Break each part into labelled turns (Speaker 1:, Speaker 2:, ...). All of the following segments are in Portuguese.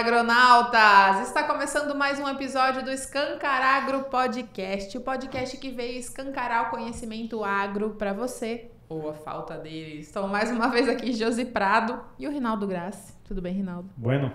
Speaker 1: agronautas! Está começando mais um episódio do Escancar Agro Podcast, o podcast que veio escancarar o conhecimento agro para você, ou a falta dele. Estão mais uma vez aqui Josi Prado e o Rinaldo Grassi. Tudo bem, Rinaldo?
Speaker 2: Bueno.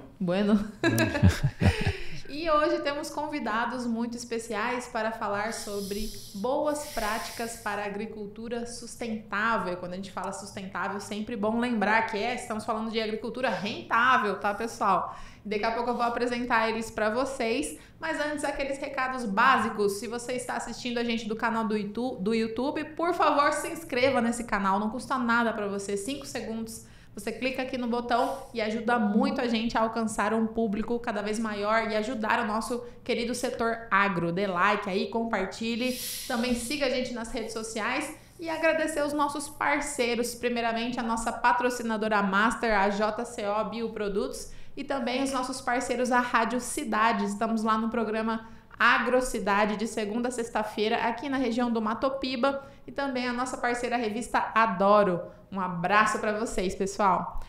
Speaker 1: E hoje temos convidados muito especiais para falar sobre boas práticas para a agricultura sustentável. E quando a gente fala sustentável, sempre bom lembrar que estamos falando de agricultura rentável, tá, pessoal? Daqui a pouco eu vou apresentar eles para vocês, mas antes aqueles recados básicos. Se você está assistindo a gente do canal do YouTube, por favor, se inscreva nesse canal, não custa nada para você, 5 segundos. Você clica aqui no botão e ajuda muito a gente a alcançar um público cada vez maior e ajudar o nosso querido setor agro. Dê like aí, compartilhe, também siga a gente nas redes sociais e agradecer os nossos parceiros, primeiramente a nossa patrocinadora Master, a JCO Bioprodutos, e também os nossos parceiros, a Rádio Cidade. Estamos lá no programa Agrocidade, de segunda a sexta-feira, aqui na região do Matopiba, e também a nossa parceira a revista Adoro. Um abraço para vocês, pessoal.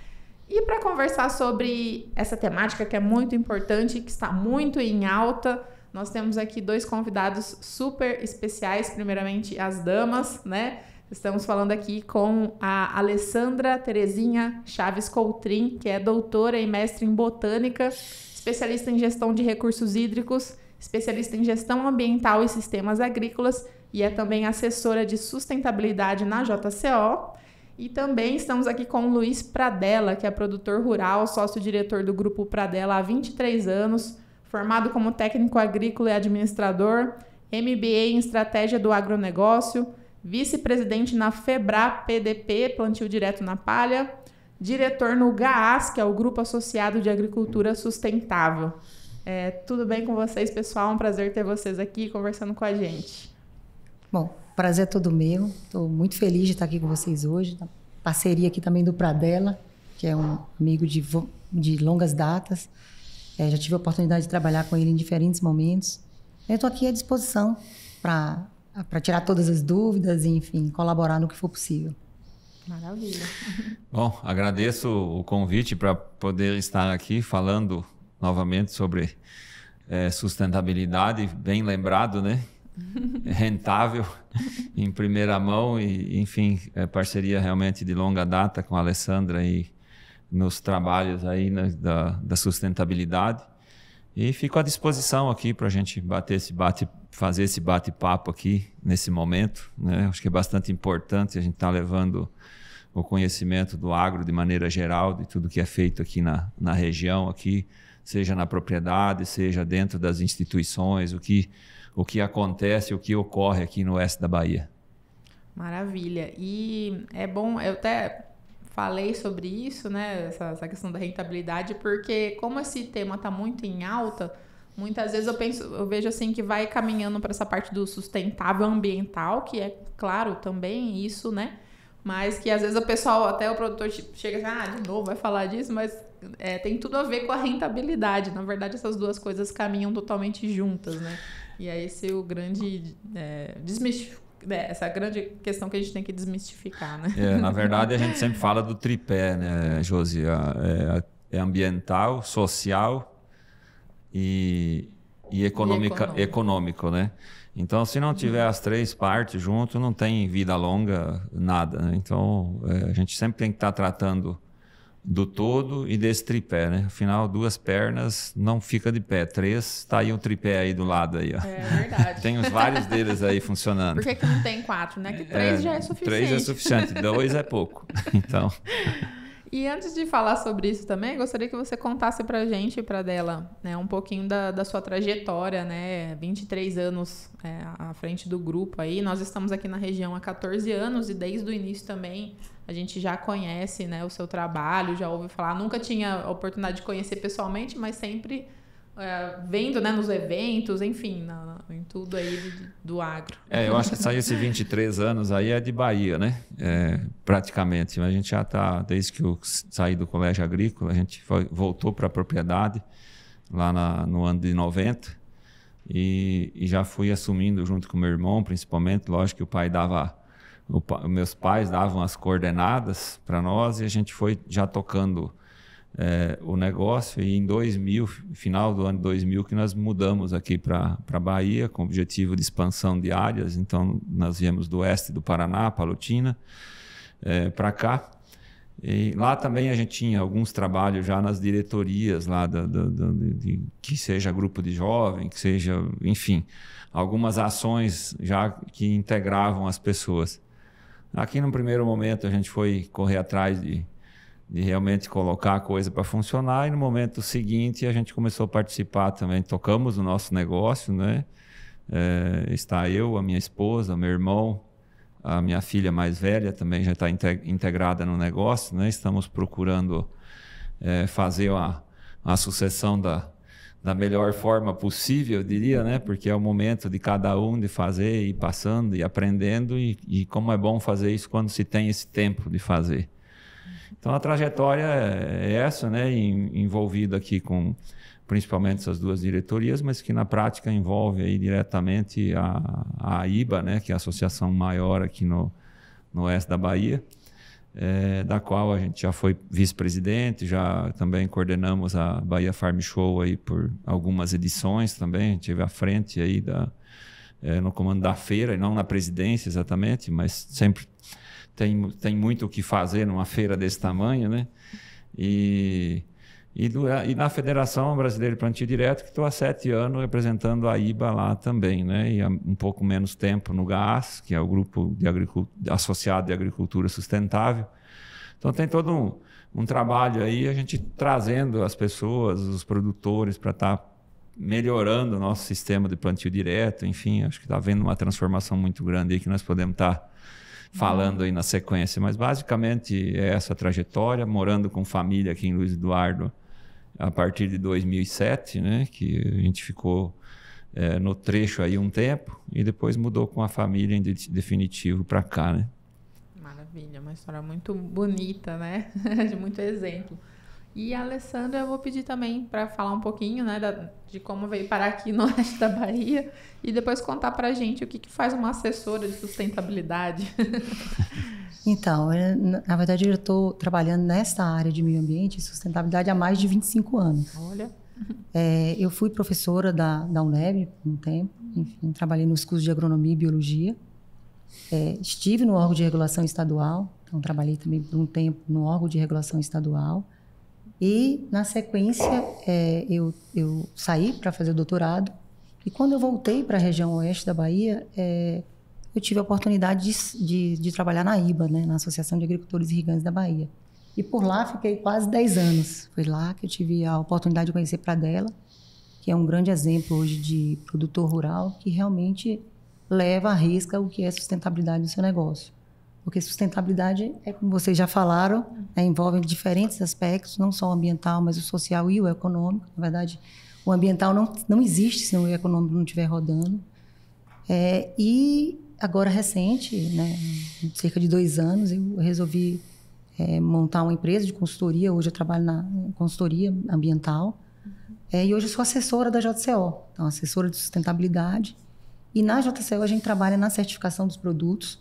Speaker 1: E para conversar sobre essa temática que é muito importante, que está muito em alta, nós temos aqui 2 convidados super especiais. Primeiramente, as damas, né? Estamos falando aqui com a Alessandra Terezinha Chaves Coutrin, que é doutora e mestre em botânica, especialista em gestão de recursos hídricos, especialista em gestão ambiental e sistemas agrícolas e é também assessora de sustentabilidade na JCO. E também estamos aqui com o Luiz Pradella, que é produtor rural, sócio-diretor do Grupo Pradella há 23 anos, formado como técnico agrícola e administrador, MBA em estratégia do agronegócio, vice-presidente na FEBRA-PDP, plantio direto na palha, diretor no GAAS, que é o Grupo Associado de Agricultura Sustentável. Tudo bem com vocês, pessoal? Um prazer ter vocês aqui conversando com a gente.
Speaker 3: Bom, prazer é todo meu. Estou muito feliz de estar aqui com vocês hoje. Parceria aqui também do Pradella, que é um amigo de longas datas. Já tive a oportunidade de trabalhar com ele em diferentes momentos. Eu estou aqui à disposição para tirar todas as dúvidas e, enfim, colaborar no que for possível.
Speaker 1: Maravilha.
Speaker 4: Bom, agradeço o convite para poder estar aqui falando novamente sobre sustentabilidade, bem lembrado, né? Rentável, em primeira mão e, enfim, parceria realmente de longa data com a Alessandra e nos trabalhos aí, né, da sustentabilidade. E fico à disposição aqui para a gente fazer esse bate-papo aqui nesse momento, né? Acho que é bastante importante a gente estar levando o conhecimento do agro de maneira geral, de tudo que é feito aqui na região, aqui, seja na propriedade, seja dentro das instituições, o que acontece, o que ocorre aqui no oeste da Bahia.
Speaker 1: Maravilha. E é bom, eu até falei sobre isso, né, essa questão da rentabilidade, porque como esse tema está muito em alta, muitas vezes eu vejo assim que vai caminhando para essa parte do sustentável ambiental, que é claro também isso, né? Mas que às vezes o pessoal, até o produtor chega assim, de novo vai falar disso, mas tem tudo a ver com a rentabilidade. Na verdade, essas duas coisas caminham totalmente juntas, né? E é esse o grande essa grande questão que a gente tem que desmistificar, né?
Speaker 4: Na verdade, a gente sempre fala do tripé, né, Josi? É ambiental, social e econômico, né? Então, se não tiver as 3 partes junto, não tem vida longa, nada, né? Então, a gente sempre tem que estar tratando do todo e desse tripé, né? Afinal, 2 pernas não fica de pé, 3, tá aí um tripé aí do lado aí, ó.
Speaker 1: É verdade.
Speaker 4: Tem os vários deles aí funcionando.
Speaker 1: Por que não tem 4, né? Que 3 já é suficiente.
Speaker 4: 3 é suficiente, 2 é pouco. Então...
Speaker 1: E antes de falar sobre isso também, gostaria que você contasse pra gente, Pradella, né, um pouquinho da sua trajetória, né? 23 anos à frente do grupo aí. Nós estamos aqui na região há 14 anos e desde o início também a gente já conhece, né, o seu trabalho, já ouve falar. Nunca tinha a oportunidade de conhecer pessoalmente, mas sempre vendo, né, nos eventos, enfim, em tudo aí do agro.
Speaker 4: Eu acho que saiu esses 23 anos aí é de Bahia, né? Praticamente. A gente já está, desde que eu saí do colégio agrícola, a gente voltou para a propriedade lá no ano de 90 e já fui assumindo junto com meu irmão, principalmente. Lógico que o pai meus pais davam as coordenadas para nós e a gente foi já tocando o negócio, e em 2000, final do ano 2000, que nós mudamos aqui para a Bahia, com o objetivo de expansão de áreas. Então, nós viemos do oeste do Paraná, Palotina, para cá. E lá também a gente tinha alguns trabalhos já nas diretorias, lá que seja grupo de jovem, que seja, enfim, algumas ações já que integravam as pessoas. Aqui, no primeiro momento, a gente foi correr atrás de realmente colocar a coisa para funcionar, e no momento seguinte a gente começou a participar também, tocamos o nosso negócio, né? Está eu, a minha esposa, meu irmão, a minha filha mais velha também já está integrada no negócio, né? Estamos procurando fazer a sucessão da melhor forma possível, eu diria, né? Porque é o momento de cada um de fazer, e passando e aprendendo, e como é bom fazer isso quando se tem esse tempo de fazer. Então, a trajetória é essa, né? Envolvido aqui com principalmente essas duas diretorias, mas que na prática envolve aí diretamente a AIBA, né? Que é a associação maior aqui no oeste da Bahia, da qual a gente já foi vice-presidente, já também coordenamos a Bahia Farm Show aí por algumas edições também. A gente esteve à frente aí no comando da feira, e não na presidência exatamente, mas sempre tem muito o que fazer numa feira desse tamanho, né? E na Federação Brasileira de Plantio Direto, que estou há 7 anos representando a AIBA lá também, né? E há um pouco menos tempo no GAAS, que é o Grupo Associado de Agricultura Sustentável. Então tem todo um trabalho aí, a gente trazendo as pessoas, os produtores, para estar melhorando o nosso sistema de plantio direto. Enfim, acho que está havendo uma transformação muito grande aí que nós podemos estar falando aí na sequência, mas basicamente é essa trajetória, morando com família aqui em Luiz Eduardo a partir de 2007, né, que a gente ficou no trecho aí um tempo, e depois mudou com a família em definitivo para cá, né?
Speaker 1: Maravilha, uma história muito bonita, né? De muito exemplo. E a Alessandra, eu vou pedir também para falar um pouquinho, né, de como veio parar aqui no oeste da Bahia, e depois contar para a gente o que faz uma assessora de sustentabilidade.
Speaker 3: Então, na verdade, eu estou trabalhando nessa área de meio ambiente e sustentabilidade há mais de 25 anos.
Speaker 1: Olha.
Speaker 3: Eu fui professora da UNEB por um tempo, enfim, trabalhei nos cursos de agronomia e biologia. Estive no órgão de regulação estadual, então trabalhei também por um tempo no órgão de regulação estadual. E, na sequência, eu saí para fazer o doutorado. E quando eu voltei para a região oeste da Bahia, eu tive a oportunidade de trabalhar na AIBA, né, na Associação de Agricultores Irrigantes da Bahia. E por lá fiquei quase 10 anos. Foi lá que eu tive a oportunidade de conhecer Pradella, que é um grande exemplo hoje de produtor rural que realmente leva à risca o que é sustentabilidade no seu negócio. Porque sustentabilidade como vocês já falaram, envolve diferentes aspectos, não só o ambiental, mas o social e o econômico. Na verdade, o ambiental não existe se o econômico não estiver rodando. E agora, recente, né, cerca de 2 anos, eu resolvi montar uma empresa de consultoria. Hoje eu trabalho na consultoria ambiental. E hoje eu sou assessora da JCO, então assessora de sustentabilidade. E na JCO a gente trabalha na certificação dos produtos,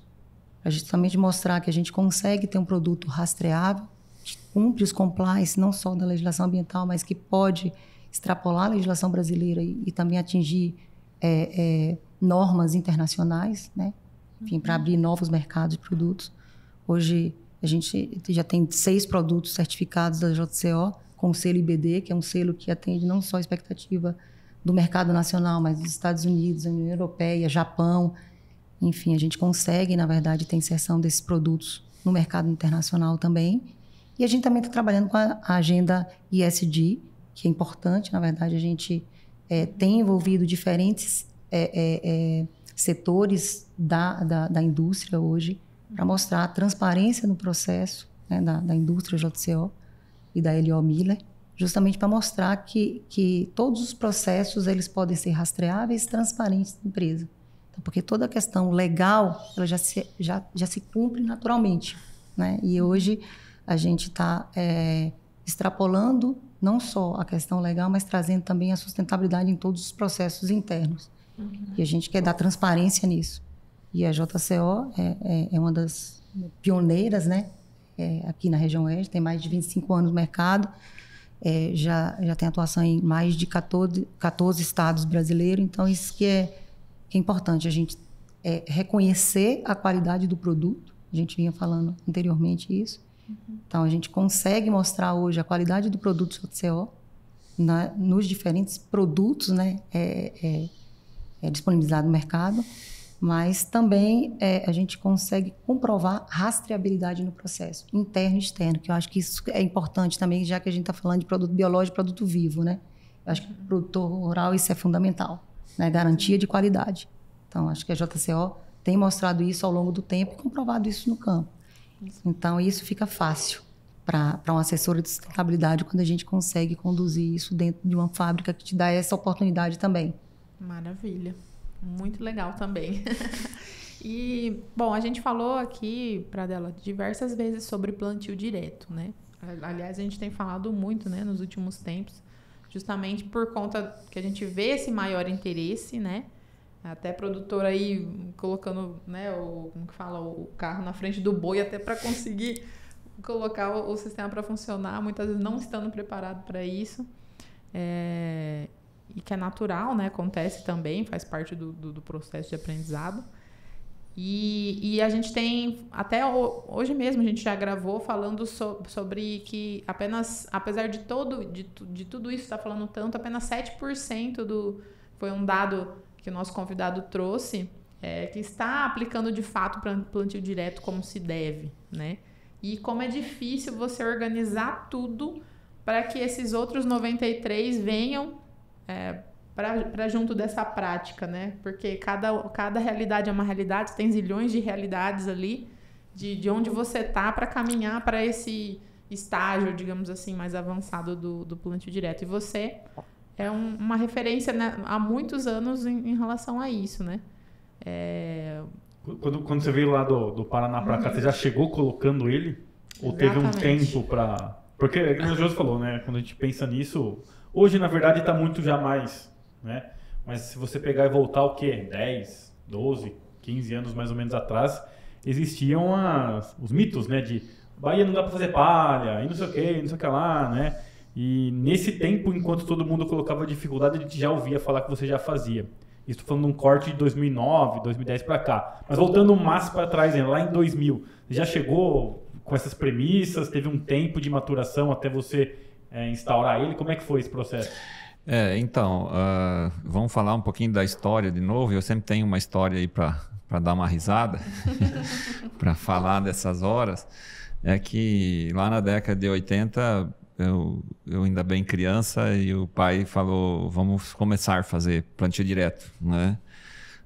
Speaker 3: para justamente mostrar que a gente consegue ter um produto rastreável, que cumpre os compliance não só da legislação ambiental, mas que pode extrapolar a legislação brasileira e também atingir normas internacionais, né? Enfim, para abrir novos mercados de produtos. Hoje a gente já tem 6 produtos certificados da JCO com o selo IBD, que é um selo que atende não só a expectativa do mercado nacional, mas dos Estados Unidos, a União Europeia, Japão. Enfim, a gente consegue, na verdade, ter inserção desses produtos no mercado internacional também. E a gente também está trabalhando com a agenda ESG, que é importante. Na verdade, a gente tem envolvido diferentes setores da indústria hoje para mostrar a transparência no processo, né, da indústria JCO e da LO Miller, justamente para mostrar que todos os processos eles podem ser rastreáveis e transparentes na empresa. Porque toda a questão legal ela já se cumpre naturalmente, né? E hoje a gente está extrapolando não só a questão legal, mas trazendo também a sustentabilidade em todos os processos internos. E a gente quer dar transparência nisso. E a JCO é uma das pioneiras, né, aqui na região oeste, tem mais de 25 anos no mercado, já tem atuação em mais de 14 estados brasileiros, então isso que é importante, a gente reconhecer a qualidade do produto, a gente vinha falando anteriormente isso, então a gente consegue mostrar hoje a qualidade do produto JCO nos diferentes produtos, né, disponibilizado no mercado, mas também a gente consegue comprovar rastreabilidade no processo, interno e externo, que eu acho que isso é importante também, já que a gente está falando de produto biológico, produto vivo, né? Eu acho que para o produtor rural isso é fundamental, né? Garantia de qualidade. Então, acho que a JCO tem mostrado isso ao longo do tempo e comprovado isso no campo. Então, isso fica fácil para um assessor de sustentabilidade quando a gente consegue conduzir isso dentro de uma fábrica que te dá essa oportunidade também.
Speaker 1: Maravilha. Muito legal também. E, bom, a gente falou aqui, Pradella, diversas vezes sobre plantio direto, né? Aliás, a gente tem falado muito, né, nos últimos tempos, justamente por conta que a gente vê esse maior interesse, né? Até produtor aí colocando, né, o carro na frente do boi até para conseguir colocar o sistema para funcionar, muitas vezes não estando preparado para isso. E que é natural, né? Acontece também, faz parte do processo de aprendizado. E a gente tem, até hoje mesmo, a gente já gravou falando sobre que apesar de tudo isso estar falando tanto, apenas 7% foi um dado que o nosso convidado trouxe, que está aplicando de fato para plantio direto como se deve, né? E como é difícil você organizar tudo para que esses outros 93 venham para junto dessa prática, né? Porque cada realidade é uma realidade, tem zilhões de realidades ali, de onde você tá para caminhar para esse estágio, digamos assim, mais avançado do plantio direto. E você é uma referência, né, há muitos anos em relação a isso, né?
Speaker 2: Quando você veio lá do Paraná para cá, você já chegou colocando ele? Ou teve um tempo para... Porque, como o José falou, né? Quando a gente pensa nisso... Hoje, na verdade, está muito já mais, né? Mas se você pegar e voltar o quê? 10, 12, 15 anos mais ou menos atrás, existiam os mitos, né? De Bahia não dá para fazer palha, e não sei o que lá, né? E nesse tempo, enquanto todo mundo colocava dificuldade, a gente já ouvia falar que você já fazia. Estou falando de um corte de 2009, 2010 para cá. Mas voltando um máximo para trás, né? Lá em 2000, já chegou com essas premissas? Teve um tempo de maturação até você... instaurar ele? Como é que foi esse processo?
Speaker 4: Então, vamos falar um pouquinho da história de novo. Eu sempre tenho uma história aí para dar uma risada, para falar dessas horas. É que lá na década de 80, eu ainda bem criança, e o pai falou, vamos começar a fazer plantio direto, né?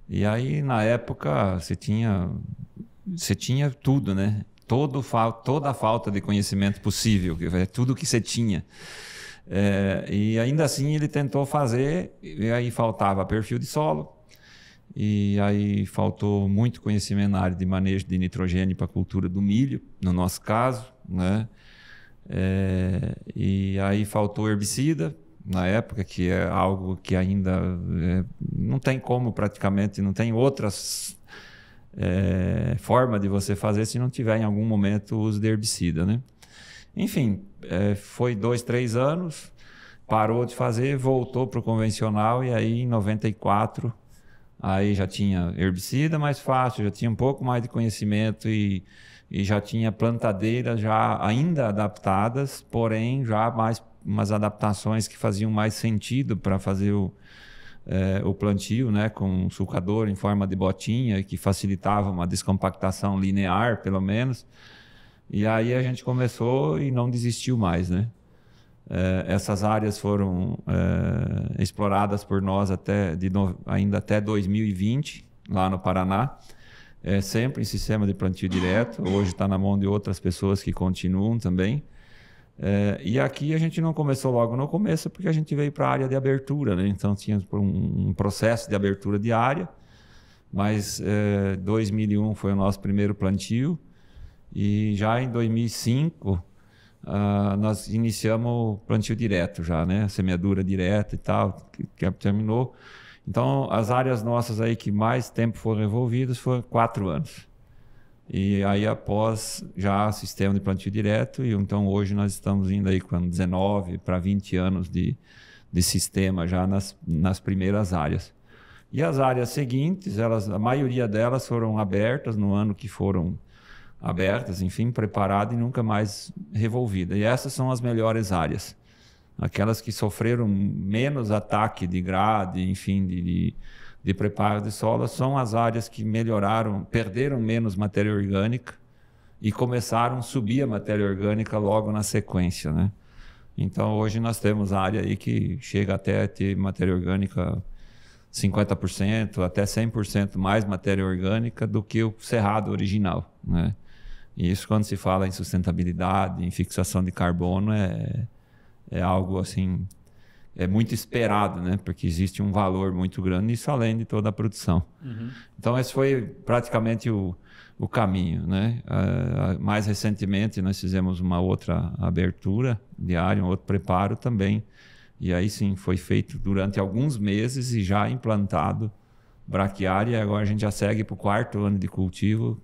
Speaker 4: E aí, na época, você tinha tudo, né? Toda a falta de conhecimento possível, tudo que você tinha. E ainda assim ele tentou fazer, e aí faltava perfil de solo, e aí faltou muito conhecimento na área de manejo de nitrogênio para a cultura do milho, no nosso caso, né? E aí faltou herbicida, na época, que é algo que ainda não tem como praticamente, não tem outras... forma de você fazer se não tiver em algum momento o uso de herbicida, né? Enfim, foi 2, 3 anos, parou de fazer, voltou para o convencional, e aí em 94 aí já tinha herbicida mais fácil, já tinha um pouco mais de conhecimento e já tinha plantadeiras já ainda adaptadas, porém já mais umas adaptações que faziam mais sentido para fazer o plantio, né, com um sulcador em forma de botinha, que facilitava uma descompactação linear, pelo menos. E aí a gente começou e não desistiu mais, né? Essas áreas foram exploradas por nós ainda até 2020, lá no Paraná, sempre em sistema de plantio direto. Hoje está na mão de outras pessoas que continuam também. E aqui a gente não começou logo no começo, porque a gente veio para a área de abertura, né? Então tinha um processo de abertura de área, mas 2001 foi o nosso primeiro plantio, e já em 2005 nós iniciamos o plantio direto já, né? A semeadura direta e tal, que terminou. Então as áreas nossas aí que mais tempo foram envolvidas foram 4 anos. E aí após já sistema de plantio direto, e então hoje nós estamos indo aí com 19 para 20 anos de sistema já nas primeiras áreas. E as áreas seguintes, a maioria delas foram abertas no ano que foram abertas, enfim, preparadas e nunca mais revolvidas. E essas são as melhores áreas. Aquelas que sofreram menos ataque de grade, enfim, de preparo de solo, são as áreas que melhoraram, perderam menos matéria orgânica e começaram a subir a matéria orgânica logo na sequência, né? Então, hoje nós temos área aí que chega até a ter matéria orgânica 50%, até 100% mais matéria orgânica do que o cerrado original, né? E isso, quando se fala em sustentabilidade, em fixação de carbono, é algo assim, é muito esperado, né? Porque existe um valor muito grande nisso, além de toda a produção. Então, esse foi praticamente o caminho, né? Mais recentemente, nós fizemos uma outra abertura de área, um outro preparo também. E aí sim, foi feito durante alguns meses e já implantado braquiária. E agora a gente já segue para o 4º ano de cultivo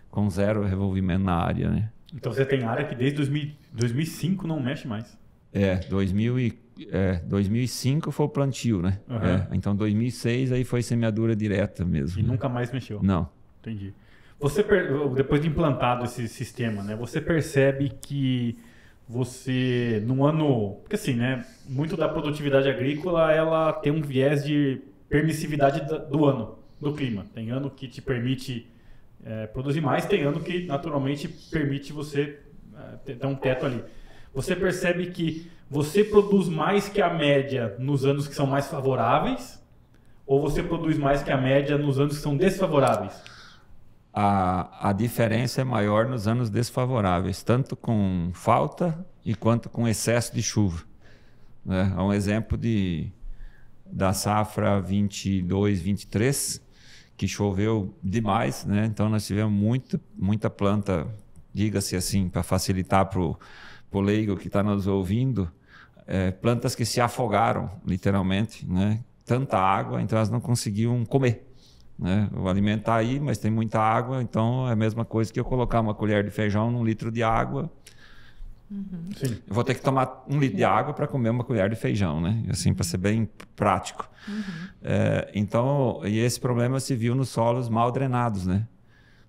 Speaker 4: com 0 revolvimento na área, né?
Speaker 2: Então você tem área que desde 2005 não mexe mais.
Speaker 4: 2005 foi o plantio, né? Então 2006 aí foi semeadura direta mesmo.
Speaker 2: E nunca mais mexeu?
Speaker 4: Não.
Speaker 2: Entendi. Depois de implantado esse sistema, né? Você percebe que você, num ano... Porque assim, né? Muito da produtividade agrícola, ela tem um viés de permissividade do ano, do clima. Tem ano que te permite produzir mais, tem ano que naturalmente permite você ter um teto ali. Você percebe que você produz mais que a média nos anos que são mais favoráveis, ou você produz mais que a média nos anos que são desfavoráveis?
Speaker 4: A diferença é maior nos anos desfavoráveis, tanto com falta e quanto com excesso de chuva, né? É um exemplo da safra 22, 23, que choveu demais, né? Então nós tivemos muita planta, diga-se assim, para facilitar para o leigo que está nos ouvindo, plantas que se afogaram, literalmente, né? Tanta água, então elas não conseguiam comer, né? O alimento está aí, mas tem muita água, então é a mesma coisa que eu colocar uma colher de feijão num litro de água.
Speaker 2: Sim.
Speaker 4: Eu vou ter que tomar 1 litro de água para comer uma colher de feijão, né? Assim, para ser bem prático. Então, e esse problema se viu nos solos mal drenados, né?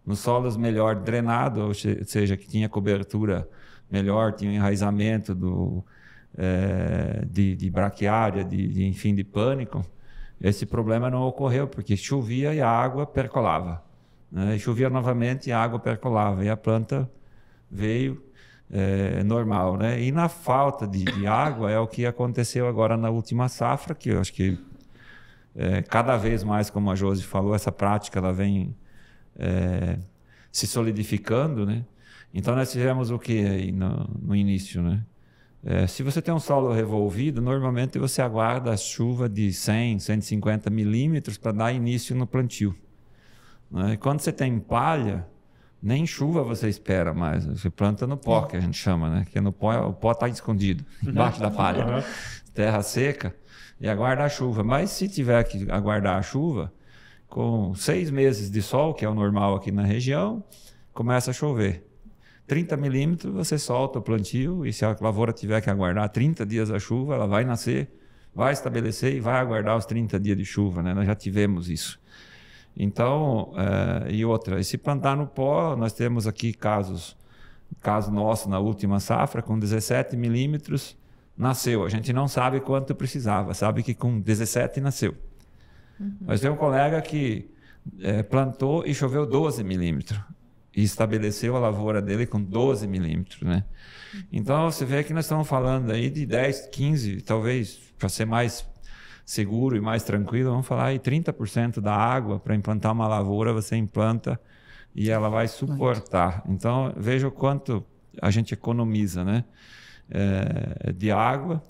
Speaker 4: Nos solos melhor drenados, ou seja, que tinha cobertura melhor, tinha um enraizamento de braquiária, enfim, de pânico, esse problema não ocorreu, porque chovia e a água percolava, né? E chovia novamente e a água percolava, e a planta veio normal, né? E na falta de água é o que aconteceu agora na última safra, que eu acho que cada vez mais, como a Josi falou, essa prática ela vem se solidificando, né? Então nós tivemos o que aí no início, né? Se você tem um solo revolvido, normalmente você aguarda a chuva de 100, 150 milímetros para dar início no plantio, né? E quando você tem palha, nem chuva você espera mais. Você planta no pó, que a gente chama, né? Que no pó, o pó está escondido, embaixo da palha. Terra seca e aguarda a chuva. Mas se tiver que aguardar a chuva, com 6 meses de sol, que é o normal aqui na região, começa a chover. 30 milímetros, você solta o plantio, e se a lavoura tiver que aguardar 30 dias a chuva, ela vai nascer, vai estabelecer e vai aguardar os 30 dias de chuva, né? Nós já tivemos isso. Então, e outra, e se plantar no pó, nós temos aqui caso nosso na última safra, com 17 milímetros, nasceu. A gente não sabe quanto precisava, sabe que com 17 nasceu. Mas tem um colega que plantou e choveu 12 milímetros. E estabeleceu a lavoura dele com 12 milímetros, né? Então, você vê que nós estamos falando aí de 10, 15, talvez, para ser mais seguro e mais tranquilo, vamos falar aí 30% da água para implantar uma lavoura, você implanta e ela vai suportar. Então, veja o quanto a gente economiza, né? De água.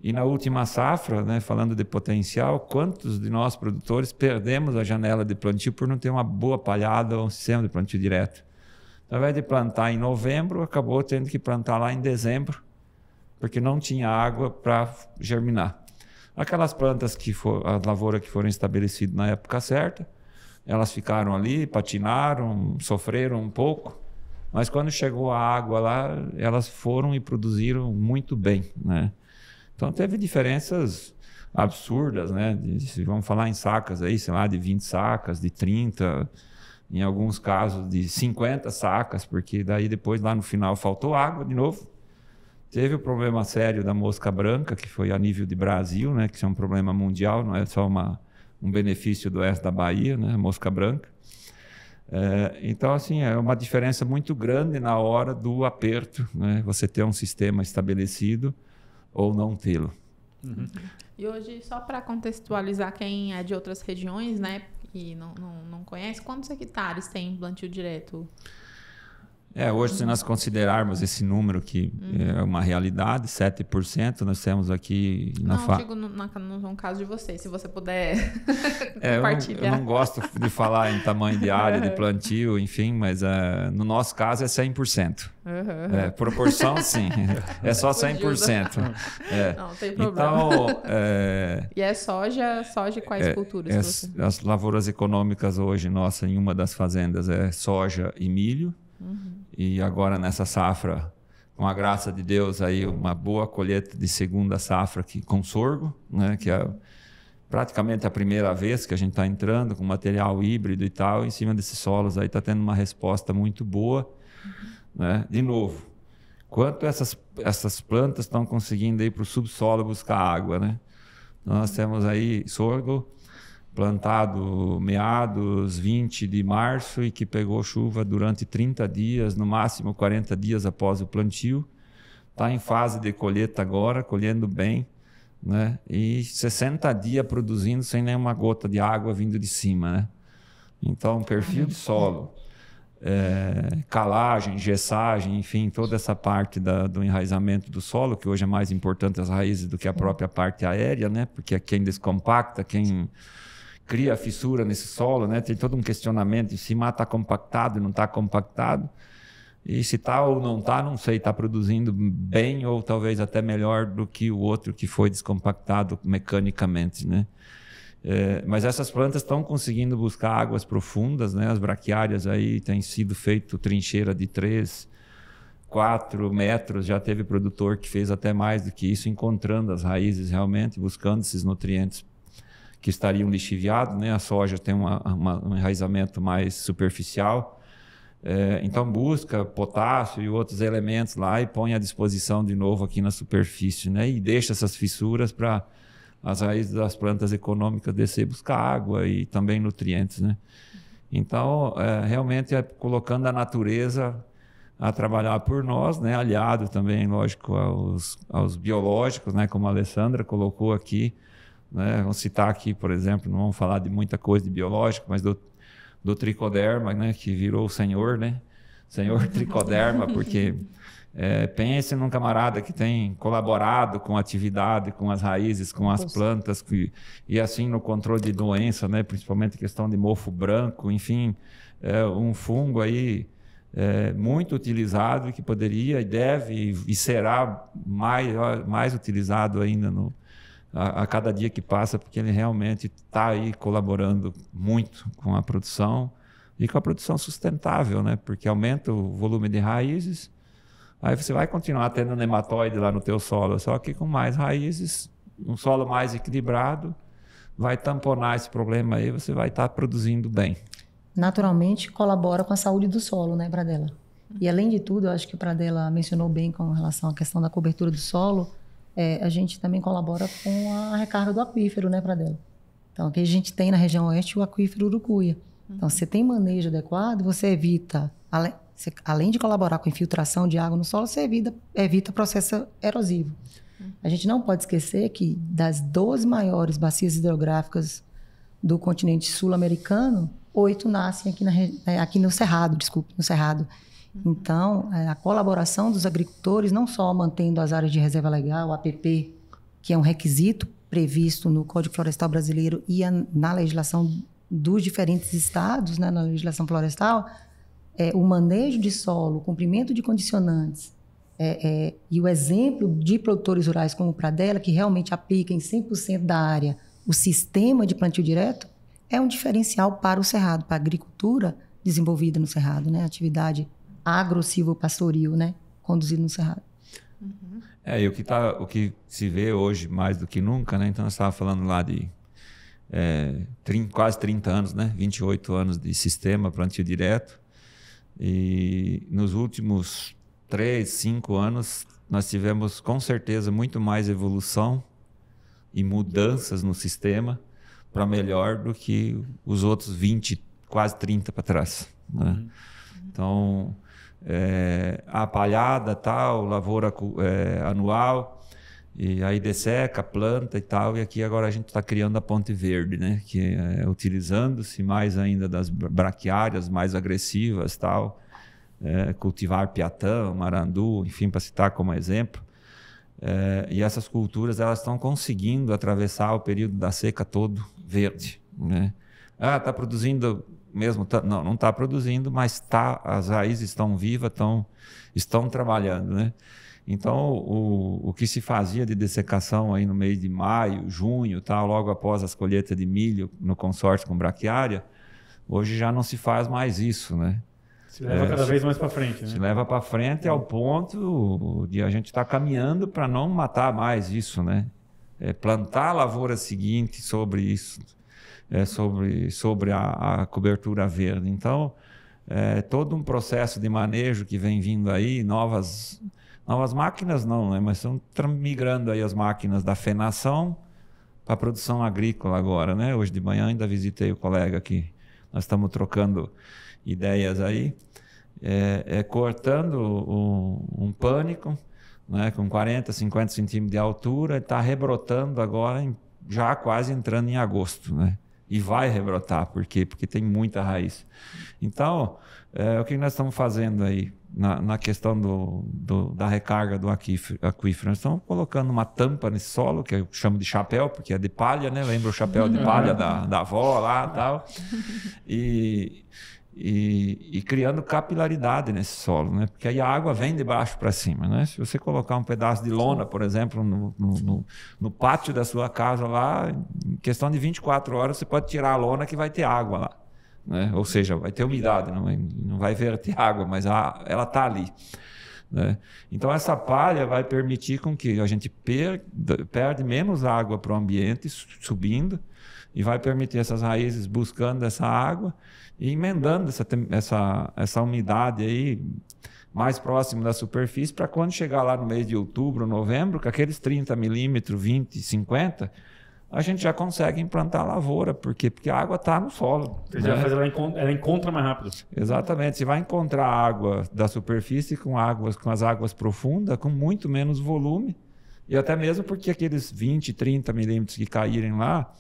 Speaker 4: E na última safra, né, falando de potencial, quantos de nós produtores perdemos a janela de plantio por não ter uma boa palhada ou um sistema de plantio direto? Ao invés de plantar em novembro, acabou tendo que plantar lá em dezembro, porque não tinha água para germinar. Aquelas plantas a lavoura que foram estabelecidas na época certa, elas ficaram ali, patinaram, sofreram um pouco, mas quando chegou a água lá, elas foram e produziram muito bem, né? Então teve diferenças absurdas, né? Vamos falar em sacas aí, sei lá, de 20 sacas, de 30, em alguns casos de 50 sacas, porque daí depois lá no final faltou água de novo. Teve o problema sério da mosca branca, que foi a nível de Brasil, né? Que é um problema mundial, não é só um benefício do oeste da Bahia, né? A mosca branca. Então, assim, é uma diferença muito grande na hora do aperto, né? Você ter um sistema estabelecido ou não tê-lo.
Speaker 2: Uhum.
Speaker 1: E hoje, só para contextualizar quem é de outras regiões, né, e não conhece, quantos hectares tem plantio direto?
Speaker 4: Hoje, se nós considerarmos esse número que é uma realidade, 7%, nós temos aqui...
Speaker 1: Digo no caso de você, se você puder compartilhar.
Speaker 4: Eu não gosto de falar em tamanho de área de plantio, enfim, mas no nosso caso é 100%. Proporção, sim. É só 100%.
Speaker 1: Não tem problema.
Speaker 4: Então...
Speaker 1: E é soja e quais culturas?
Speaker 4: As lavouras econômicas hoje, nossa, em uma das fazendas é soja e milho. E agora nessa safra, com a graça de Deus, aí uma boa colheita de segunda safra com sorgo, né, que é praticamente a primeira vez que a gente está entrando com material híbrido e tal, em cima desses solos aí está tendo uma resposta muito boa, né? De novo, quanto essas plantas estão conseguindo ir para o subsolo buscar água, né? Nós temos aí sorgo plantado meados 20 de março e que pegou chuva durante 30 dias, no máximo 40 dias após o plantio. Está em fase de colheita agora, colhendo bem, né? E 60 dias produzindo sem nenhuma gota de água vindo de cima, né? Então, perfil de solo, calagem, gessagem, enfim, toda essa parte do enraizamento do solo, que hoje é mais importante as raízes do que a própria parte aérea, né? Porque é quem descompacta, quem cria fissura nesse solo, né? Tem todo um questionamento se está compactado e não está compactado. E se está ou não está, não sei, está produzindo bem ou talvez até melhor do que o outro que foi descompactado mecanicamente, né? Mas essas plantas estão conseguindo buscar águas profundas, né? As braquiárias aí têm sido feito trincheira de 3, 4 metros, já teve produtor que fez até mais do que isso, encontrando as raízes realmente, buscando esses nutrientes que estariam lixiviados, né? A soja tem um enraizamento mais superficial, então busca potássio e outros elementos lá e põe à disposição de novo aqui na superfície, né? E deixa essas fissuras para as raízes das plantas econômicas descer buscar água e também nutrientes, né? Então, realmente é colocando a natureza a trabalhar por nós, né? Aliado também, lógico, aos biológicos, né? Como a Alessandra colocou aqui, né? Vamos citar aqui, por exemplo, não vamos falar de muita coisa de biológico, mas do tricoderma, né? Que virou o senhor, né? Senhor tricoderma, porque pense num camarada que tem colaborado com a atividade, com as raízes, com as plantas, e assim no controle de doença, né? Principalmente questão de mofo branco, enfim, um fungo aí muito utilizado e que poderia e deve e será mais utilizado ainda a cada dia que passa, porque ele realmente está aí colaborando muito com a produção e com a produção sustentável, né? Porque aumenta o volume de raízes, aí você vai continuar tendo nematóide lá no teu solo, só que com mais raízes, um solo mais equilibrado, vai tamponar esse problema aí, você vai estar produzindo bem.
Speaker 3: Naturalmente colabora com a saúde do solo, né, Pradella? E além de tudo, eu acho que o Pradella mencionou bem com relação à questão da cobertura do solo, a gente também colabora com a recarga do aquífero, né, Pradella? Então, aqui a gente tem na região oeste o aquífero Urucuia. Então, se você tem manejo adequado, você evita, além de colaborar com a infiltração de água no solo, você evita processo erosivo. A gente não pode esquecer que das 12 maiores bacias hidrográficas do continente sul-americano, 8 nascem aqui no Cerrado, no Cerrado. Então, a colaboração dos agricultores, não só mantendo as áreas de reserva legal, APP, que é um requisito previsto no Código Florestal Brasileiro e na legislação dos diferentes estados, né, na legislação florestal, o manejo de solo, o cumprimento de condicionantes e o exemplo de produtores rurais como o Pradella, que realmente aplica em 100% da área o sistema de plantio direto, é um diferencial para o Cerrado, para a agricultura desenvolvida no Cerrado, né? Atividade agro-silvopastoril, né? Conduzida no Cerrado.
Speaker 4: E o que se vê hoje mais do que nunca, né? Então, nós estávamos falando lá de quase 30 anos, né? 28 anos de sistema plantio direto. E nos últimos 3, 5 anos, nós tivemos com certeza muito mais evolução e mudanças no sistema para melhor do que os outros 20, quase 30 para trás, né? Então, a palhada, tal, lavoura anual, e aí desseca, planta e tal, e aqui agora a gente está criando a Ponte Verde, né? Que é utilizando-se mais ainda das braquiárias mais agressivas, tal, cultivar piatã, marandu, enfim, para citar como exemplo. E essas culturas elas estão conseguindo atravessar o período da seca todo verde, né? Está produzindo mesmo? Não está produzindo, mas as raízes estão vivas, estão trabalhando, né? Então, o que se fazia de dessecação aí no mês de maio, junho, tal, logo após as colheitas de milho no consórcio com braquiária, hoje já não se faz mais isso, né?
Speaker 2: Se leva cada vez mais para frente, né?
Speaker 4: Se leva para frente ao ponto de a gente estar caminhando para não matar mais isso, né? Plantar a lavoura seguinte sobre isso, sobre a cobertura verde. Então, todo um processo de manejo que vem vindo aí, novas máquinas não, né? Mas estão migrando aí as máquinas da fenação para a produção agrícola agora, né? Hoje de manhã ainda visitei o colega aqui, nós estamos trocando ideias aí, cortando um pânico, né, com 40, 50 centímetros de altura, está rebrotando agora, já quase entrando em agosto, né? E vai rebrotar, por quê? Porque tem muita raiz. Então, o que nós estamos fazendo aí na questão da recarga do aquífero? Nós estamos colocando uma tampa nesse solo, que eu chamo de chapéu, porque é de palha, né? Lembra o chapéu de palha da avó lá e tal? E criando capilaridade nesse solo, né? Porque aí a água vem de baixo para cima, né? Se você colocar um pedaço de lona, por exemplo, no pátio da sua casa lá, em questão de 24 horas você pode tirar a lona que vai ter água lá, né? Ou seja, vai ter umidade, não vai verter água, mas ela está ali, né? Então essa palha vai permitir com que a gente perde menos água para o ambiente subindo, e vai permitir essas raízes buscando essa água e emendando essa umidade aí mais próximo da superfície, para quando chegar lá no mês de outubro, novembro, com aqueles 30 milímetros, 20, 50, a gente já consegue implantar a lavoura. Por quê? Porque a água está no solo.
Speaker 2: Você já faz ela encontra mais rápido.
Speaker 4: Exatamente. Você vai encontrar água da superfície com as águas profundas, com muito menos volume, e até mesmo porque aqueles 20, 30 milímetros que caírem lá,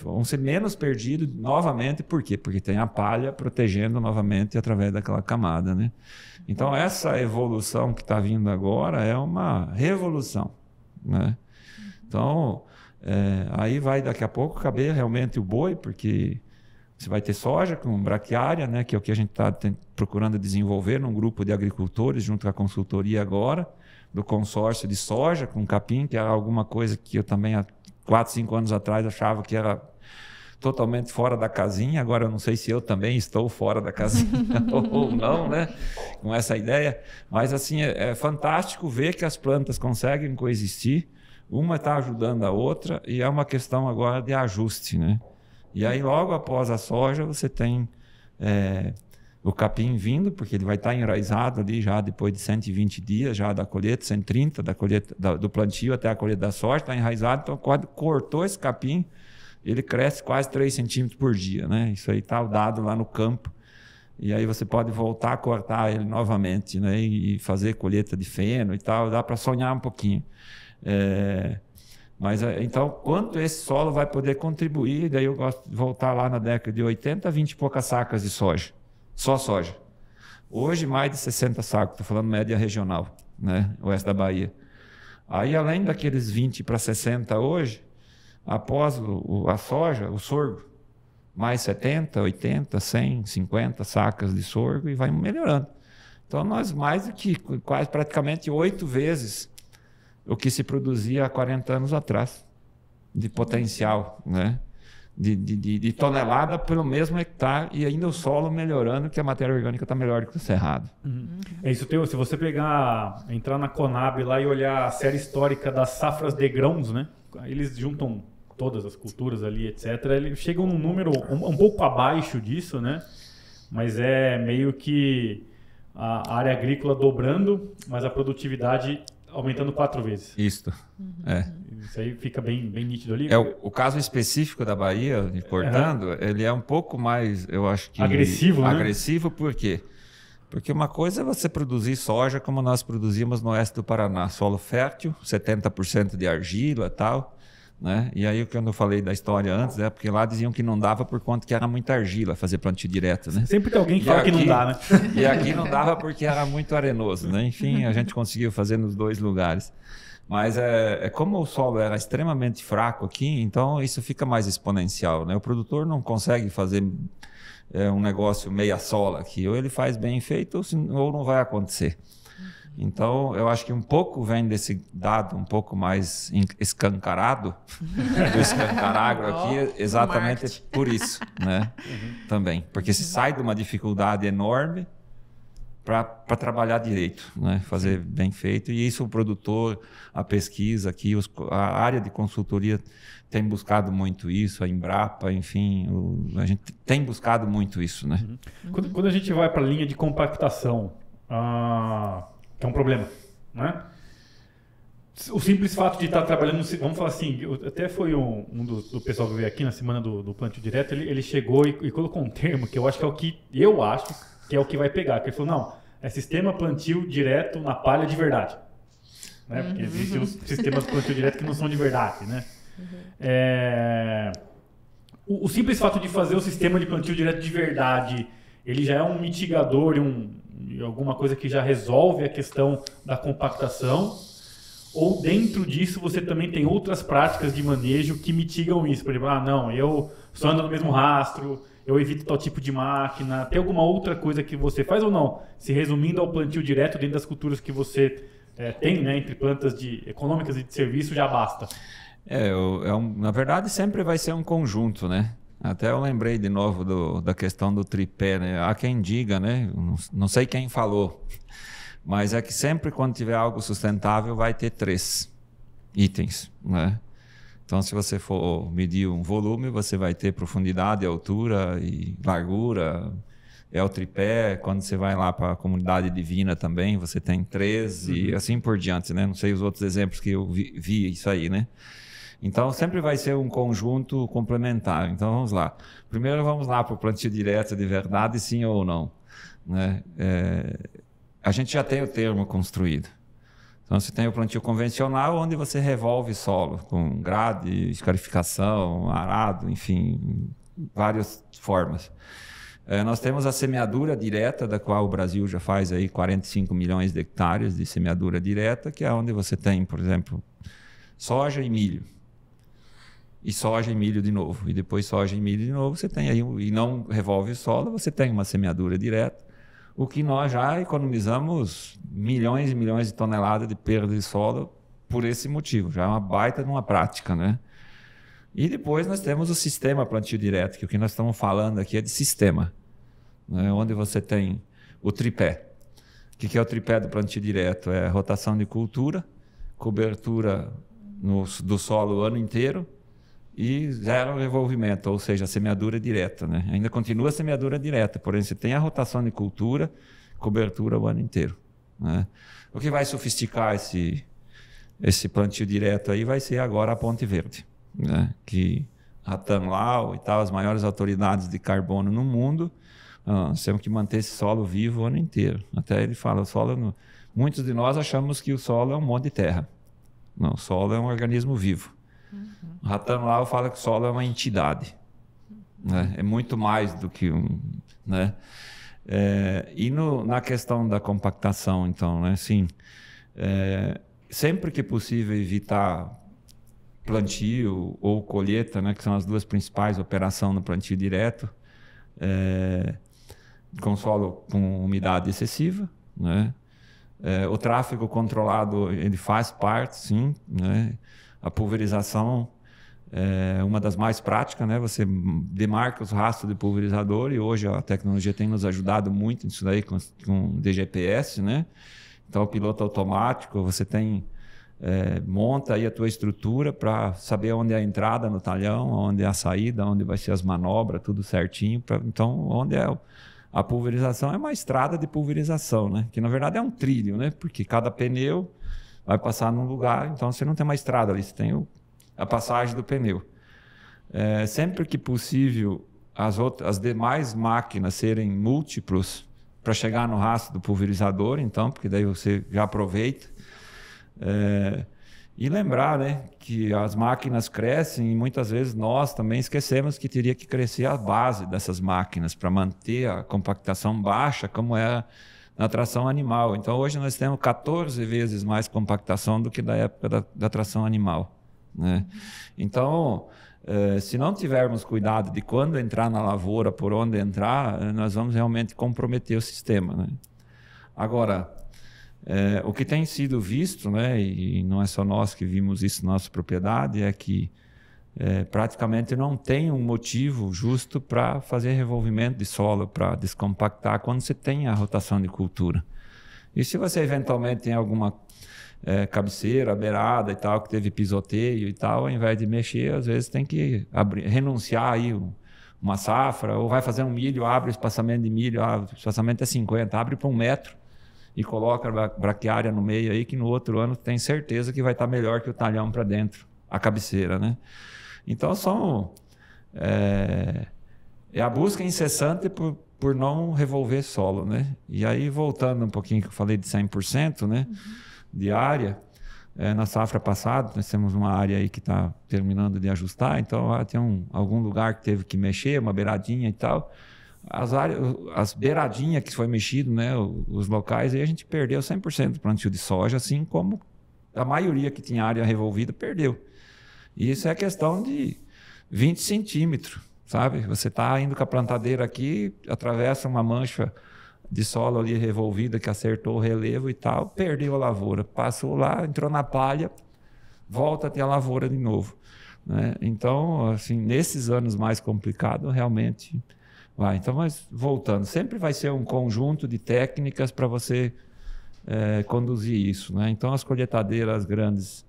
Speaker 4: vão ser menos perdidos novamente. Por quê? Porque tem a palha protegendo novamente através daquela camada, né? Então, essa evolução que está vindo agora é uma revolução, né? Então, aí vai daqui a pouco caber realmente o boi, porque você vai ter soja com braquiária, né? Que é o que a gente está procurando desenvolver num grupo de agricultores junto com a consultoria agora, do consórcio de soja com capim, que é alguma coisa que eu também 4, 5 anos atrás achava que era totalmente fora da casinha. Agora eu não sei se eu também estou fora da casinha ou não, né? Com essa ideia. Mas assim, é fantástico ver que as plantas conseguem coexistir. Uma está ajudando a outra e é uma questão agora de ajuste, né? E aí logo após a soja você tem o capim vindo, porque ele vai estar enraizado ali já depois de 120 dias já da colheita, 130 da colheita, do plantio até a colheita da soja, está enraizado. Então, quando cortou esse capim, ele cresce quase 3 centímetros por dia, né? Isso aí está dado lá no campo. E aí você pode voltar a cortar ele novamente, né? E fazer colheita de feno e tal. Dá para sonhar um pouquinho. Mas então, quanto esse solo vai poder contribuir? Daí eu gosto de voltar lá na década de 80, 20 e poucas sacas de soja. Só soja. Hoje, mais de 60 sacos, estou falando média regional, né? Oeste da Bahia. Aí, além daqueles 20 para 60 hoje, após a soja, o sorgo, mais 70, 80, 100, 50 sacas de sorgo e vai melhorando. Então, nós mais do que quase praticamente 8 vezes o que se produzia há 40 anos atrás, de potencial, né? de tonelada pelo mesmo hectare e ainda o solo melhorando, que a matéria orgânica está melhor do que o cerrado.
Speaker 2: É isso, Theo. Se você entrar na Conab lá e olhar a série histórica das safras de grãos, né? Eles juntam todas as culturas ali, etc. Eles chegam num número um pouco abaixo disso, né? Mas é meio que a área agrícola dobrando, mas a produtividade aumentando 4 vezes.
Speaker 4: Isso.
Speaker 2: Isso aí fica bem nítido ali.
Speaker 4: O caso específico da Bahia, importando, ele é um pouco mais, eu acho que...
Speaker 2: Agressivo, né?
Speaker 4: Agressivo por quê? Porque uma coisa é você produzir soja como nós produzimos no oeste do Paraná. Solo fértil, 70% de argila e tal. Né? E aí o que eu não falei da história antes, porque lá diziam que não dava por conta que era muita argila fazer plantio direto, né?
Speaker 2: Sempre tem alguém que fala que não dá, né?
Speaker 4: E aqui não dava porque era muito arenoso, né? Enfim, a gente conseguiu fazer nos 2 lugares. Mas como o solo era extremamente fraco aqui, então isso fica mais exponencial, né? O produtor não consegue fazer um negócio meia sola aqui, ou ele faz bem feito ou não vai acontecer. Então, eu acho que um pouco vem desse dado um pouco mais escancarado, do escancaragro aqui, exatamente por isso, né? Também. Porque se sai de uma dificuldade enorme para trabalhar direito, né? Fazer bem feito. E isso o produtor, a pesquisa aqui, a área de consultoria tem buscado muito isso, a Embrapa, enfim, a gente tem buscado muito isso, né?
Speaker 2: Quando a gente vai para a linha de compactação, que é um problema, né? O simples fato de estar trabalhando, vamos falar assim, até foi um do pessoal que veio aqui na semana do plantio direto, ele chegou e colocou um termo que eu acho que é o que eu acho que é o que vai pegar, que ele falou, não, é sistema plantio direto na palha de verdade, né? Porque existem os sistemas de plantio direto que não são de verdade, né? O simples fato de fazer o sistema de plantio direto de verdade, ele já é um mitigador e alguma coisa que já resolve a questão da compactação, ou dentro disso você também tem outras práticas de manejo que mitigam isso? Por exemplo, não, eu só ando no mesmo rastro, eu evito tal tipo de máquina, tem alguma outra coisa que você faz ou não? Se resumindo ao plantio direto dentro das culturas que você tem, né, entre plantas econômicas e de serviço, já basta.
Speaker 4: Na verdade, sempre vai ser um conjunto, né? Até eu lembrei de novo da questão do tripé, né? Há quem diga, né? Não sei quem falou, mas é que sempre quando tiver algo sustentável vai ter 3 itens, né? Então, se você for medir um volume, você vai ter profundidade, altura e largura. É o tripé. Quando você vai lá para a comunidade divina também, você tem 3 e assim por diante, né? Não sei os outros exemplos que eu vi isso aí, né? Então, sempre vai ser um conjunto complementar. Então, vamos lá. Primeiro, vamos lá para o plantio direto de verdade, sim ou não, né? A gente já tem o termo construído. Então, você tem o plantio convencional, onde você revolve solo, com grade, escarificação, arado, enfim, várias formas. Nós temos a semeadura direta, da qual o Brasil já faz aí 45 milhões de hectares de semeadura direta, que é onde você tem, por exemplo, soja e milho. E soja e milho de novo. E depois soja e milho de novo, você tem aí, e não revolve o solo, você tem uma semeadura direta. O que nós já economizamos milhões e milhões de toneladas de perda de solo por esse motivo. Já é uma baita de uma prática, né? E depois nós temos o sistema plantio direto, que o que nós estamos falando aqui é de sistema, né? Onde você tem o tripé. O que é o tripé do plantio direto? É rotação de cultura, cobertura do solo o ano inteiro e zero revolvimento, ou seja, a semeadura direta, né? Ainda continua a semeadura direta, porém você tem a rotação de cultura, cobertura o ano inteiro, né? O que vai sofisticar esse plantio direto aí vai ser agora a Ponte Verde, né? Que a Tanlau e tal, as maiores autoridades de carbono no mundo, nós temos que manter esse solo vivo o ano inteiro. Até ele fala, muitos de nós achamos que o solo é um monte de terra. Não, o solo é um organismo vivo. Ratanlau fala que o solo é uma entidade, né? É muito mais do que né? E na questão da compactação, então, né? Sim, sempre que possível evitar plantio ou colheita, né? Que são as duas principais operações no plantio direto, com solo com umidade excessiva, né? O tráfego controlado, ele faz parte, sim, né? A pulverização é uma das mais práticas, né? Você demarca os rastros de pulverizador e hoje a tecnologia tem nos ajudado muito nisso daí com DGPS, né? Então, o piloto automático, você monta aí a tua estrutura para saber onde é a entrada no talhão, onde é a saída, onde vai ser as manobras, tudo certinho. Então, onde é a pulverização é uma estrada de pulverização, né? Que na verdade é um trilho, né? Porque cada pneu vai passar num lugar, então você não tem uma estrada ali, você tem a passagem do pneu. Sempre que possível, as demais máquinas serem múltiplos para chegar no rastro do pulverizador, então, porque daí você já aproveita. E lembrar, né, que as máquinas crescem e muitas vezes nós também esquecemos que teria que crescer a base dessas máquinas para manter a compactação baixa, como é na tração animal. Então, hoje nós temos 14 vezes mais compactação do que da época da tração animal, né? Então, se não tivermos cuidado de quando entrar na lavoura, por onde entrar, nós vamos realmente comprometer o sistema, né? Agora, o que tem sido visto, né, e não é só nós que vimos isso na nossa propriedade, é que praticamente não tem um motivo justo para fazer revolvimento de solo, para descompactar quando você tem a rotação de cultura. E se você eventualmente tem alguma cabeceira, beirada e tal, que teve pisoteio e tal, ao invés de mexer, às vezes tem que renunciar aí uma safra, ou vai fazer um milho, abre o espaçamento de milho, o espaçamento é 50, abre para 1 metro, e coloca a braquiária no meio aí, que no outro ano tem certeza que vai estar melhor que o talhão para dentro, a cabeceira, né? Então, é a busca incessante por não revolver solo, né? E aí, voltando um pouquinho que eu falei de 100%, né? De área, na safra passada, nós temos uma área aí que está terminando de ajustar, então tem algum lugar que teve que mexer, uma beiradinha e tal. As beiradinhas que foi mexido, né, os locais, aí a gente perdeu 100% do plantio de soja, assim como a maioria que tinha área revolvida perdeu. E isso é questão de 20 centímetros, sabe? Você está indo com a plantadeira aqui, atravessa uma mancha de solo ali revolvida que acertou o relevo e tal, perdeu a lavoura, passou lá, entrou na palha, volta a ter a lavoura de novo, né? Então, assim, nesses anos mais complicados, realmente... Então, mas voltando, sempre vai ser um conjunto de técnicas para você conduzir isso, né? Então, as colheitadeiras grandes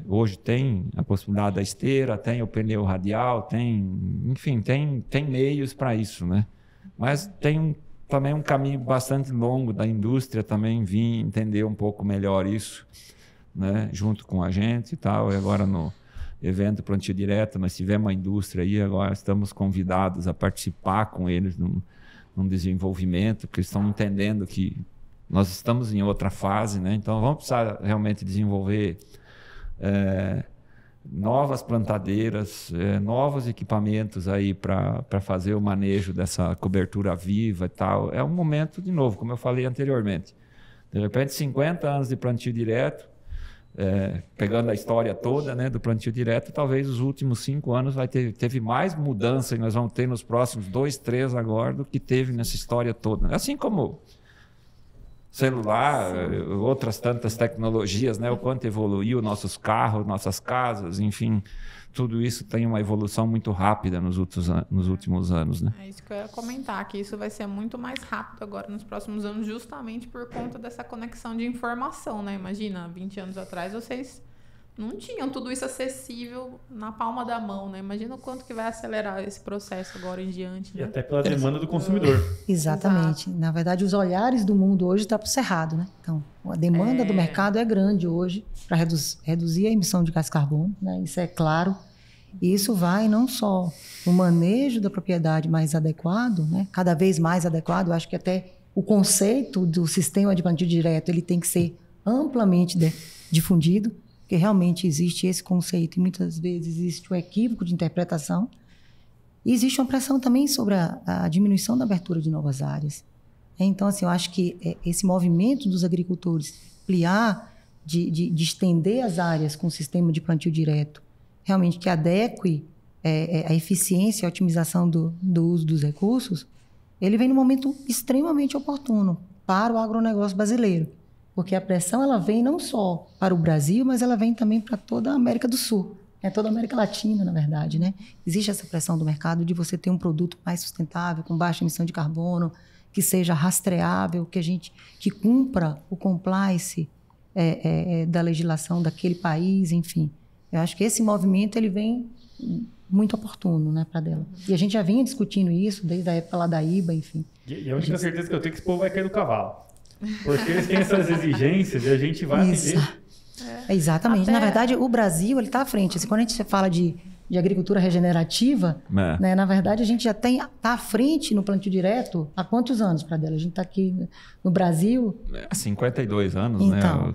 Speaker 4: hoje tem a possibilidade da esteira, tem o pneu radial, enfim, tem meios para isso, né? Mas tem também um caminho bastante longo da indústria também vir entender um pouco melhor isso, né? Junto com a gente e tal, e agora no evento Plantio Direto, nós tivemos uma indústria aí, agora estamos convidados a participar com eles num desenvolvimento, porque eles estão entendendo que nós estamos em outra fase, né? Então vamos precisar realmente desenvolver novas plantadeiras, novos equipamentos aí para fazer o manejo dessa cobertura viva e tal. É um momento, de novo, como eu falei anteriormente, de repente 50 anos de plantio direto, pegando a história toda, né, do plantio direto, talvez os últimos 5 anos teve mais mudança, e nós vamos ter nos próximos 2, 3 agora, do que teve nessa história toda. Assim como celular, outras tantas tecnologias, né, o quanto evoluiu nossos carros, nossas casas, enfim, tudo isso tem uma evolução muito rápida nos últimos anos, né?
Speaker 1: É isso que eu ia comentar, que isso vai ser muito mais rápido agora nos próximos anos, justamente por conta dessa conexão de informação, né? Imagina, 20 anos atrás vocês não tinham tudo isso acessível na palma da mão, né? Imagina o quanto que vai acelerar esse processo agora em diante, né?
Speaker 2: E até pela demanda do consumidor.
Speaker 3: Exatamente. Exato. Na verdade, os olhares do mundo hoje estão para o cerrado, né? Então, a demanda do mercado é grande hoje para reduzir a emissão de gás carbono, né? Isso é claro. E isso vai não só no manejo da propriedade mais adequado, né? Cada vez mais adequado. Eu acho que até o conceito do sistema de plantio direto ele tem que ser amplamente difundido, porque realmente existe esse conceito e muitas vezes existe um equívoco de interpretação. E existe uma pressão também sobre a diminuição da abertura de novas áreas. Então, assim, eu acho que esse movimento dos agricultores ampliar, de estender as áreas com o sistema de plantio direto, realmente que adeque a eficiência e a otimização do uso dos recursos, ele vem num momento extremamente oportuno para o agronegócio brasileiro. Porque a pressão ela vem não só para o Brasil, mas ela vem também para toda a América do Sul. É toda a América Latina, na verdade, né? Existe essa pressão do mercado de você ter um produto mais sustentável, com baixa emissão de carbono, que seja rastreável, que cumpra o compliance da legislação daquele país, enfim. Eu acho que esse movimento ele vem muito oportuno, né, para dela. E a gente já vinha discutindo isso desde a época lá da IBA, enfim.
Speaker 2: E a única certeza que eu tenho é que esse povo vai cair do cavalo. Porque eles têm essas exigências e a gente vai atender.
Speaker 3: Exatamente. Na verdade, o Brasil ele está à frente. Assim, quando a gente fala de agricultura regenerativa, né, na verdade, a gente já está à frente no plantio direto há quantos anos, Pradella? A gente está aqui no Brasil...
Speaker 4: Há 52 anos,
Speaker 3: então,
Speaker 4: né?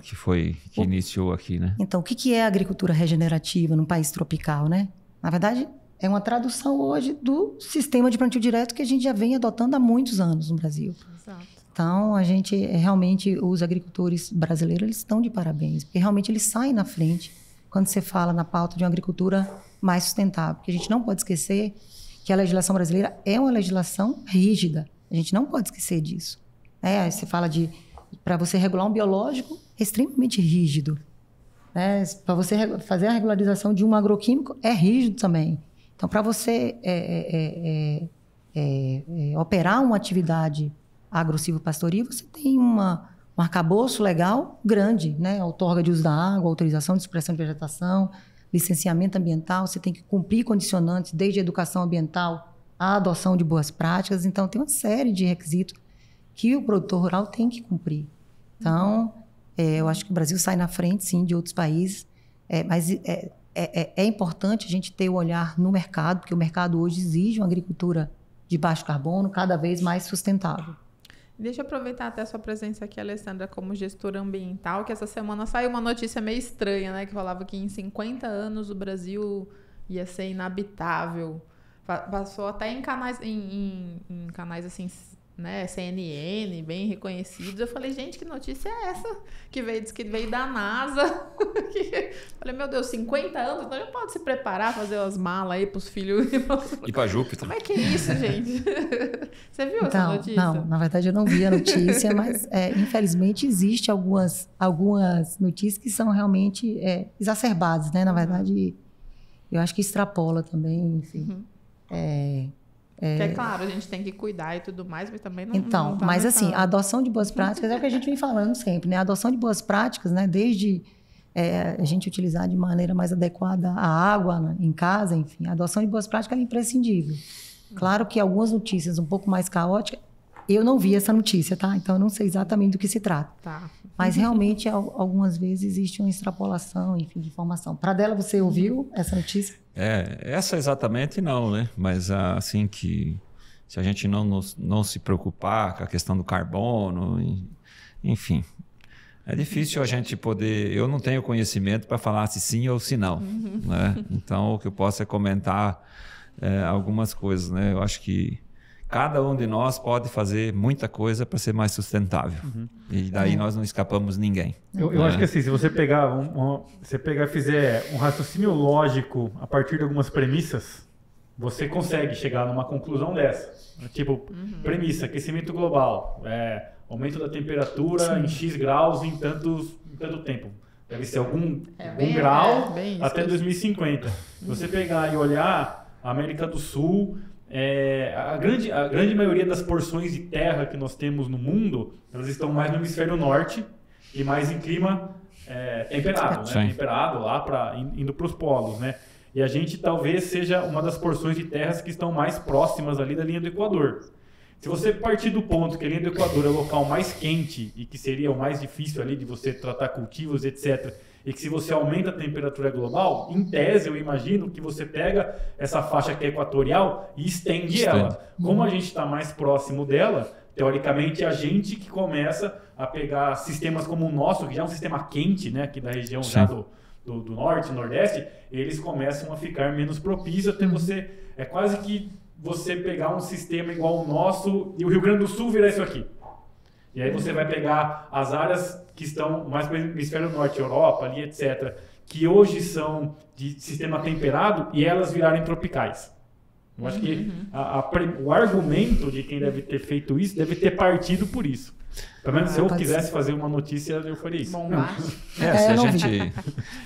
Speaker 4: Que iniciou aqui, né?
Speaker 3: Então, o que é a agricultura regenerativa num país tropical, né? Na verdade, é uma tradução hoje do sistema de plantio direto que a gente já vem adotando há muitos anos no Brasil.
Speaker 1: Exato.
Speaker 3: Então, a gente realmente, os agricultores brasileiros, eles estão de parabéns, porque realmente eles saem na frente quando você fala na pauta de uma agricultura mais sustentável. Porque a gente não pode esquecer que a legislação brasileira é uma legislação rígida. A gente não pode esquecer disso. Você fala para você regular um biológico, é extremamente rígido. Para você fazer a regularização de um agroquímico, é rígido também. Então, para você operar uma atividade agro-silvopastoril, você tem um arcabouço legal grande, né? Outorga de uso da água, autorização de supressão de vegetação, licenciamento ambiental, você tem que cumprir condicionantes desde a educação ambiental à adoção de boas práticas. Então, tem uma série de requisitos que o produtor rural tem que cumprir. Então, eu acho que o Brasil sai na frente, sim, de outros países, mas é importante a gente ter o olhar no mercado, porque o mercado hoje exige uma agricultura de baixo carbono, cada vez mais sustentável.
Speaker 1: Deixa eu aproveitar até a sua presença aqui, Alessandra, como gestora ambiental, que essa semana saiu uma notícia meio estranha, né? Que falava que em 50 anos o Brasil ia ser inabitável. Passou até em canais, em canais assim, né, CNN, bem reconhecidos. Eu falei, gente, que notícia é essa? Diz que veio da NASA. Falei, meu Deus, 50 anos? Então já pode se preparar, fazer as malas aí pros filhos.
Speaker 4: E para Júpiter.
Speaker 1: Como é que é isso, gente? Você viu essa notícia?
Speaker 3: Não, na verdade eu não vi a notícia, mas infelizmente existe algumas notícias que são realmente exacerbadas, né? Na verdade, eu acho que extrapola também, enfim.
Speaker 1: É claro, a gente tem que cuidar e tudo mais, mas também não...
Speaker 3: Então,
Speaker 1: não tá
Speaker 3: mas assim, a adoção de boas práticas é o que a gente vem falando sempre, né? A adoção de boas práticas, né? Desde a gente utilizar de maneira mais adequada a água, né, em casa, enfim. A adoção de boas práticas é imprescindível. Claro que algumas notícias um pouco mais caóticas, eu não vi essa notícia, tá? Então, eu não sei exatamente do que se trata.
Speaker 1: Tá.
Speaker 3: Mas, realmente, algumas vezes existe uma extrapolação, enfim, de informação. Pradella, você ouviu essa notícia?
Speaker 4: Essa exatamente não, né? Mas, assim, que se a gente não se preocupar com a questão do carbono, enfim, é difícil a gente poder... Eu não tenho conhecimento para falar se sim ou se não, né? Então, o que eu posso é comentar algumas coisas, né? Eu acho que cada um de nós pode fazer muita coisa para ser mais sustentável. E daí nós não escapamos ninguém.
Speaker 2: Eu acho que assim, se você pegar e fizer um raciocínio lógico a partir de algumas premissas, você consegue chegar numa conclusão dessa. Tipo, premissa, aquecimento global, aumento da temperatura em X graus em tanto tempo. Deve ser algum grau até 2050. Se você pegar e olhar a América do Sul... a grande maioria das porções de terra que nós temos no mundo, elas estão mais no hemisfério norte e mais em clima temperado, né? Temperado lá indo para os polos, né? E a gente talvez seja uma das porções de terras que estão mais próximas ali da linha do Equador. Se você partir do ponto que a linha do Equador é o local mais quente e que seria o mais difícil ali de você tratar cultivos, etc., e que se você aumenta a temperatura global, em tese, eu imagino que você pega essa faixa que é equatorial e estende ela. Como a gente está mais próximo dela, teoricamente, a gente que começa a pegar sistemas como o nosso, que já é um sistema quente, né, aqui da região já do norte, nordeste, eles começam a ficar menos propícios, até você... É quase que você pegar um sistema igual ao nosso e o Rio Grande do Sul virar isso aqui. E aí você vai pegar as áreas que estão mais para o hemisfério norte, Europa, ali, etc., que hoje são de sistema temperado e elas virarem tropicais. Eu acho que o argumento de quem deve ter feito isso deve ter partido por isso. Pelo menos se eu quisesse fazer uma notícia, eu faria isso.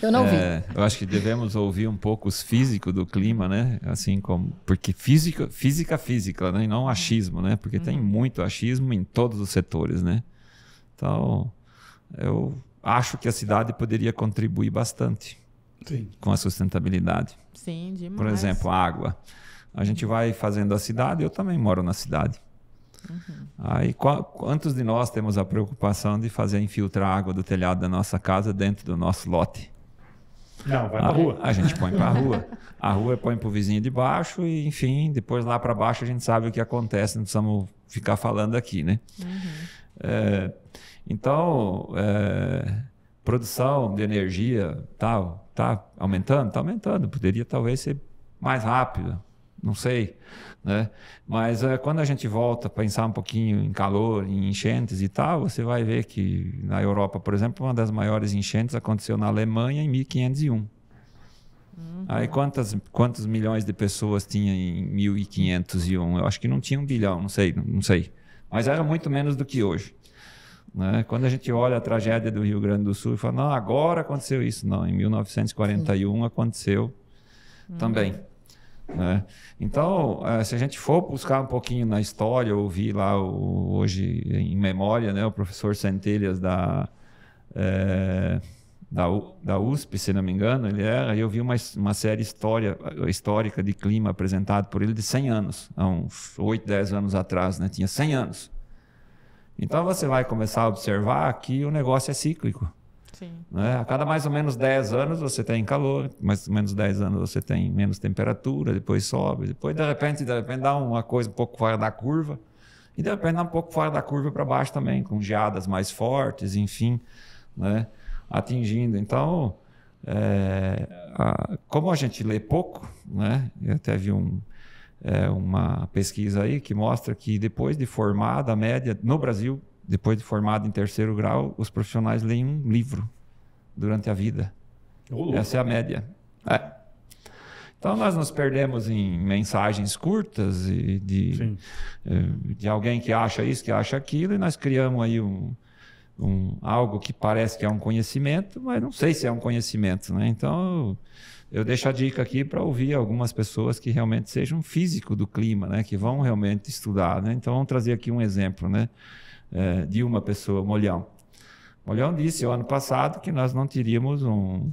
Speaker 3: Eu não vi.
Speaker 4: Eu acho que devemos ouvir um pouco os físicos do clima, né? Assim como, porque física, né? E não achismo, né? Porque tem muito achismo em todos os setores, né? Então, eu acho que a cidade poderia contribuir bastante com a sustentabilidade.
Speaker 1: Sim, demais.
Speaker 4: Por exemplo, a água. A gente vai fazendo a cidade, eu também moro na cidade. Aí, quantos de nós temos a preocupação de fazer infiltrar a água do telhado da nossa casa dentro do nosso lote?
Speaker 2: Não, vai para a rua.
Speaker 4: A gente põe para a rua. A rua põe para o vizinho de baixo e, enfim, depois lá para baixo a gente sabe o que acontece, não precisamos ficar falando aqui, né? Então, produção de energia tá aumentando? Está aumentando. Poderia talvez ser mais rápido, não sei, né? Mas quando a gente volta a pensar um pouquinho em calor, em enchentes e tal, você vai ver que na Europa, por exemplo, uma das maiores enchentes aconteceu na Alemanha em 1501. Aí quantos milhões de pessoas tinha em 1501? Eu acho que não tinha 1 bilhão, não sei. Mas era muito menos do que hoje. Né? Quando a gente olha a tragédia do Rio Grande do Sul e fala, não, agora aconteceu isso. Não, em 1941 aconteceu também. Né? Então, se a gente for buscar um pouquinho na história, ouvir lá hoje em memória, né, o professor Centelhas da USP, se não me engano, eu vi uma série histórica de clima apresentada por ele de 100 anos, há uns 8, 10 anos atrás, né? Tinha 100 anos. Então você vai começar a observar que o negócio é cíclico.
Speaker 1: Sim.
Speaker 4: Né? A cada mais ou menos 10 anos você tem calor, mais ou menos 10 anos você tem menos temperatura, depois sobe, depois de repente dá uma coisa um pouco fora da curva, e de repente dá um pouco fora da curva para baixo também, com geadas mais fortes, enfim, né? Atingindo. Então, como a gente lê pouco, né? Eu até vi uma pesquisa aí que mostra que depois de formada, a média no Brasil, depois de formado em 3º grau, os profissionais leem um livro durante a vida. Essa é a média. Então, nós nos perdemos em mensagens curtas de alguém que acha isso, que acha aquilo, e nós criamos aí algo que parece que é um conhecimento, mas não sei se é um conhecimento, né? Então, eu deixo a dica aqui para ouvir algumas pessoas que realmente sejam físicos do clima, né? Que vão realmente estudar, né? Então, vamos trazer aqui um exemplo, né? De uma pessoa, Molhão. Molhão disse o ano passado que nós não teríamos um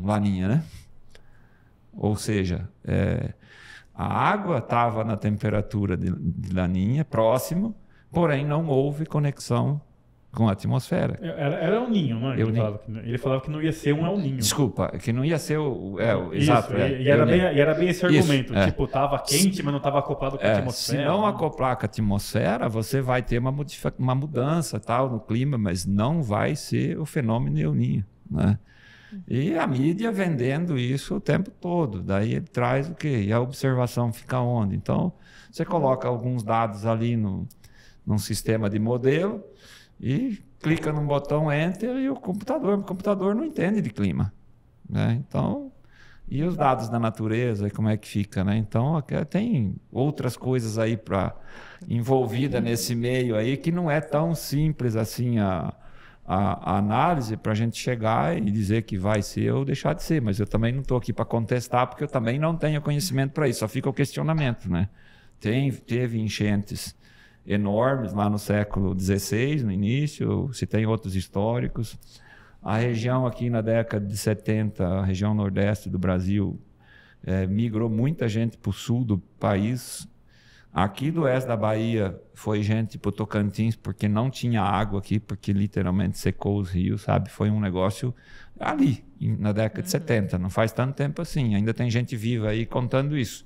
Speaker 4: laninha, né? Ou seja, a água estava na temperatura de laninha, próximo, porém não houve conexão com a atmosfera.
Speaker 2: Era El Ninho, não é? Ele falava que não ia ser um El Ninho.
Speaker 4: Desculpa, que não ia ser
Speaker 2: exato. E era bem esse argumento. Tipo, estava quente, mas não estava acoplado com a atmosfera.
Speaker 4: Se não acoplar com a atmosfera, você vai ter uma mudança tal, no clima, mas não vai ser o fenômeno El Ninho, né? E a mídia vendendo isso o tempo todo. Daí ele traz o quê? E a observação fica onde? Então, você coloca alguns dados ali num sistema de modelo, e clica num botão Enter e o computador não entende de clima, né? Então, e os dados da natureza, como é que fica, né? Então, tem outras coisas aí envolvida nesse meio aí que não é tão simples assim a análise para a gente chegar e dizer que vai ser ou deixar de ser. Mas eu também não estou aqui para contestar, porque eu também não tenho conhecimento para isso, só fica o questionamento, né? Teve enchentes enormes lá no século XVI, no início, se tem outros históricos. A região aqui na década de 70, a região nordeste do Brasil, migrou muita gente para o sul do país. Aqui do oeste da Bahia foi gente para o Tocantins, porque não tinha água aqui, porque literalmente secou os rios, sabe? Foi um negócio ali, na década de 70, não faz tanto tempo assim. Ainda tem gente viva aí contando isso,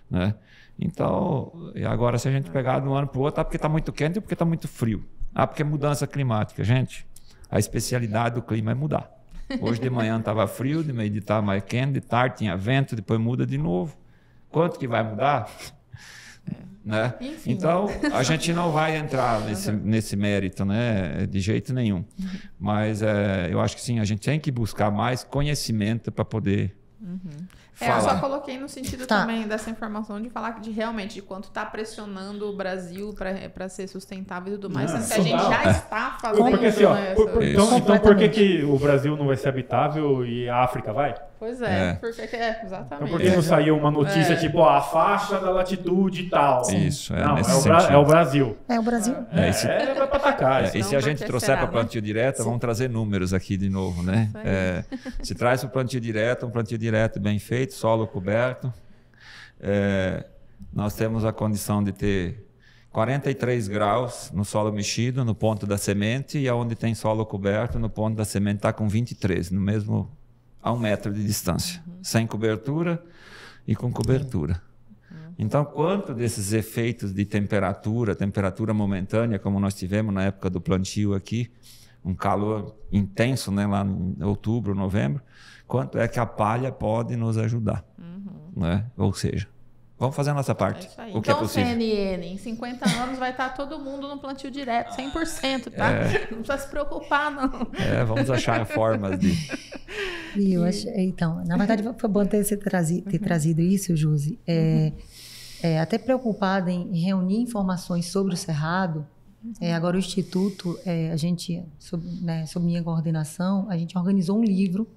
Speaker 4: né? Então, agora se a gente pegar de um ano para o outro, porque está muito quente ou porque está muito frio? Porque é mudança climática. Gente, a especialidade do clima é mudar. Hoje de manhã estava frio, de meio estava mais quente, de tarde tinha vento, depois muda de novo. Quanto que vai mudar? Né? Então, a gente não vai entrar nesse mérito, né? De jeito nenhum. Mas eu acho que sim, a gente tem que buscar mais conhecimento para poder
Speaker 1: Eu só
Speaker 4: falar.
Speaker 1: coloquei no sentido também dessa informação de falar de realmente de quanto está pressionando o Brasil para ser sustentável e tudo mais, sendo que a gente já está fazendo,
Speaker 2: porque, assim, ó,
Speaker 1: né,
Speaker 2: então por que o Brasil não vai ser habitável e a África vai?
Speaker 1: Pois é, porque
Speaker 2: Então
Speaker 1: exatamente.
Speaker 2: por que não saiu uma notícia tipo, ó, a faixa da latitude e tal?
Speaker 4: Isso,
Speaker 2: Não,
Speaker 4: nesse
Speaker 2: é
Speaker 4: sentido.
Speaker 2: o Brasil.
Speaker 3: É o Brasil.
Speaker 2: Vai pra atacar.
Speaker 4: E se a gente
Speaker 1: porque
Speaker 4: trouxer
Speaker 1: será,
Speaker 4: para plantio direto, vamos trazer números aqui de novo, né? Se traz para o plantio direto, um plantio direto bem feito, solo coberto. Nós temos a condição de ter 43 graus no solo mexido, no ponto da semente, e onde tem solo coberto, no ponto da semente está com 23, no mesmo a 1 metro de distância, sem cobertura e com cobertura. Então, quanto desses efeitos de temperatura momentânea, como nós tivemos na época do plantio aqui, um calor intenso, né, lá em outubro, novembro, quanto é que a palha pode nos ajudar? Né? Ou seja, vamos fazer a nossa parte, o que é
Speaker 1: então,
Speaker 4: possível.
Speaker 1: CNN, em 50 anos vai estar todo mundo no plantio direto, 100%, tá? Não precisa se preocupar, não.
Speaker 4: Vamos achar formas de...
Speaker 3: E eu acho, então, na verdade, foi bom ter trazido isso, Josi. Até preocupada em reunir informações sobre o Cerrado. Agora, o Instituto, a gente, sob minha coordenação, a gente organizou um livro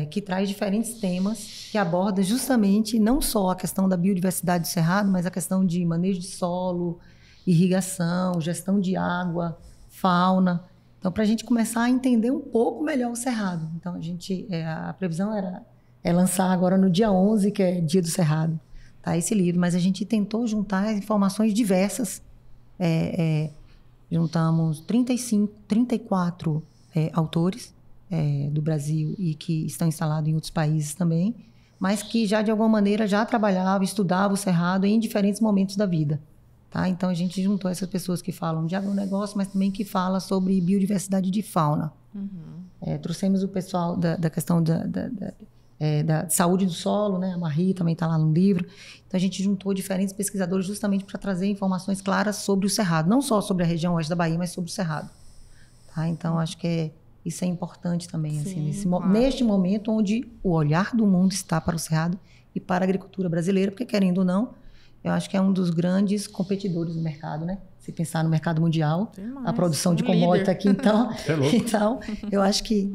Speaker 3: que traz diferentes temas que aborda justamente não só a questão da biodiversidade do Cerrado, mas a questão de manejo de solo, irrigação, gestão de água, fauna. Então, para a gente começar a entender um pouco melhor o Cerrado. Então, a previsão é lançar agora no dia 11, que é dia do Cerrado, tá, esse livro. Mas a gente tentou juntar informações diversas. Juntamos 34 autores do Brasil e que estão instalados em outros países também, mas que já, de alguma maneira, já trabalhavam, estudavam o Cerrado em diferentes momentos da vida. Tá? Então, a gente juntou essas pessoas que falam de agronegócio, mas também que falam sobre biodiversidade de fauna. Trouxemos o pessoal da questão da saúde do solo, né? A Marie também está lá no livro. Então, a gente juntou diferentes pesquisadores justamente para trazer informações claras sobre o Cerrado, não só sobre a região oeste da Bahia, mas sobre o Cerrado. Tá? Então, acho que isso é importante também,
Speaker 1: Sim,
Speaker 3: assim,
Speaker 1: claro.
Speaker 3: neste momento onde o olhar do mundo está para o Cerrado e para a agricultura brasileira, porque, querendo ou não, eu acho que é um dos grandes competidores do mercado, né? Se pensar no mercado mundial, a produção de commodity aqui, então, eu acho que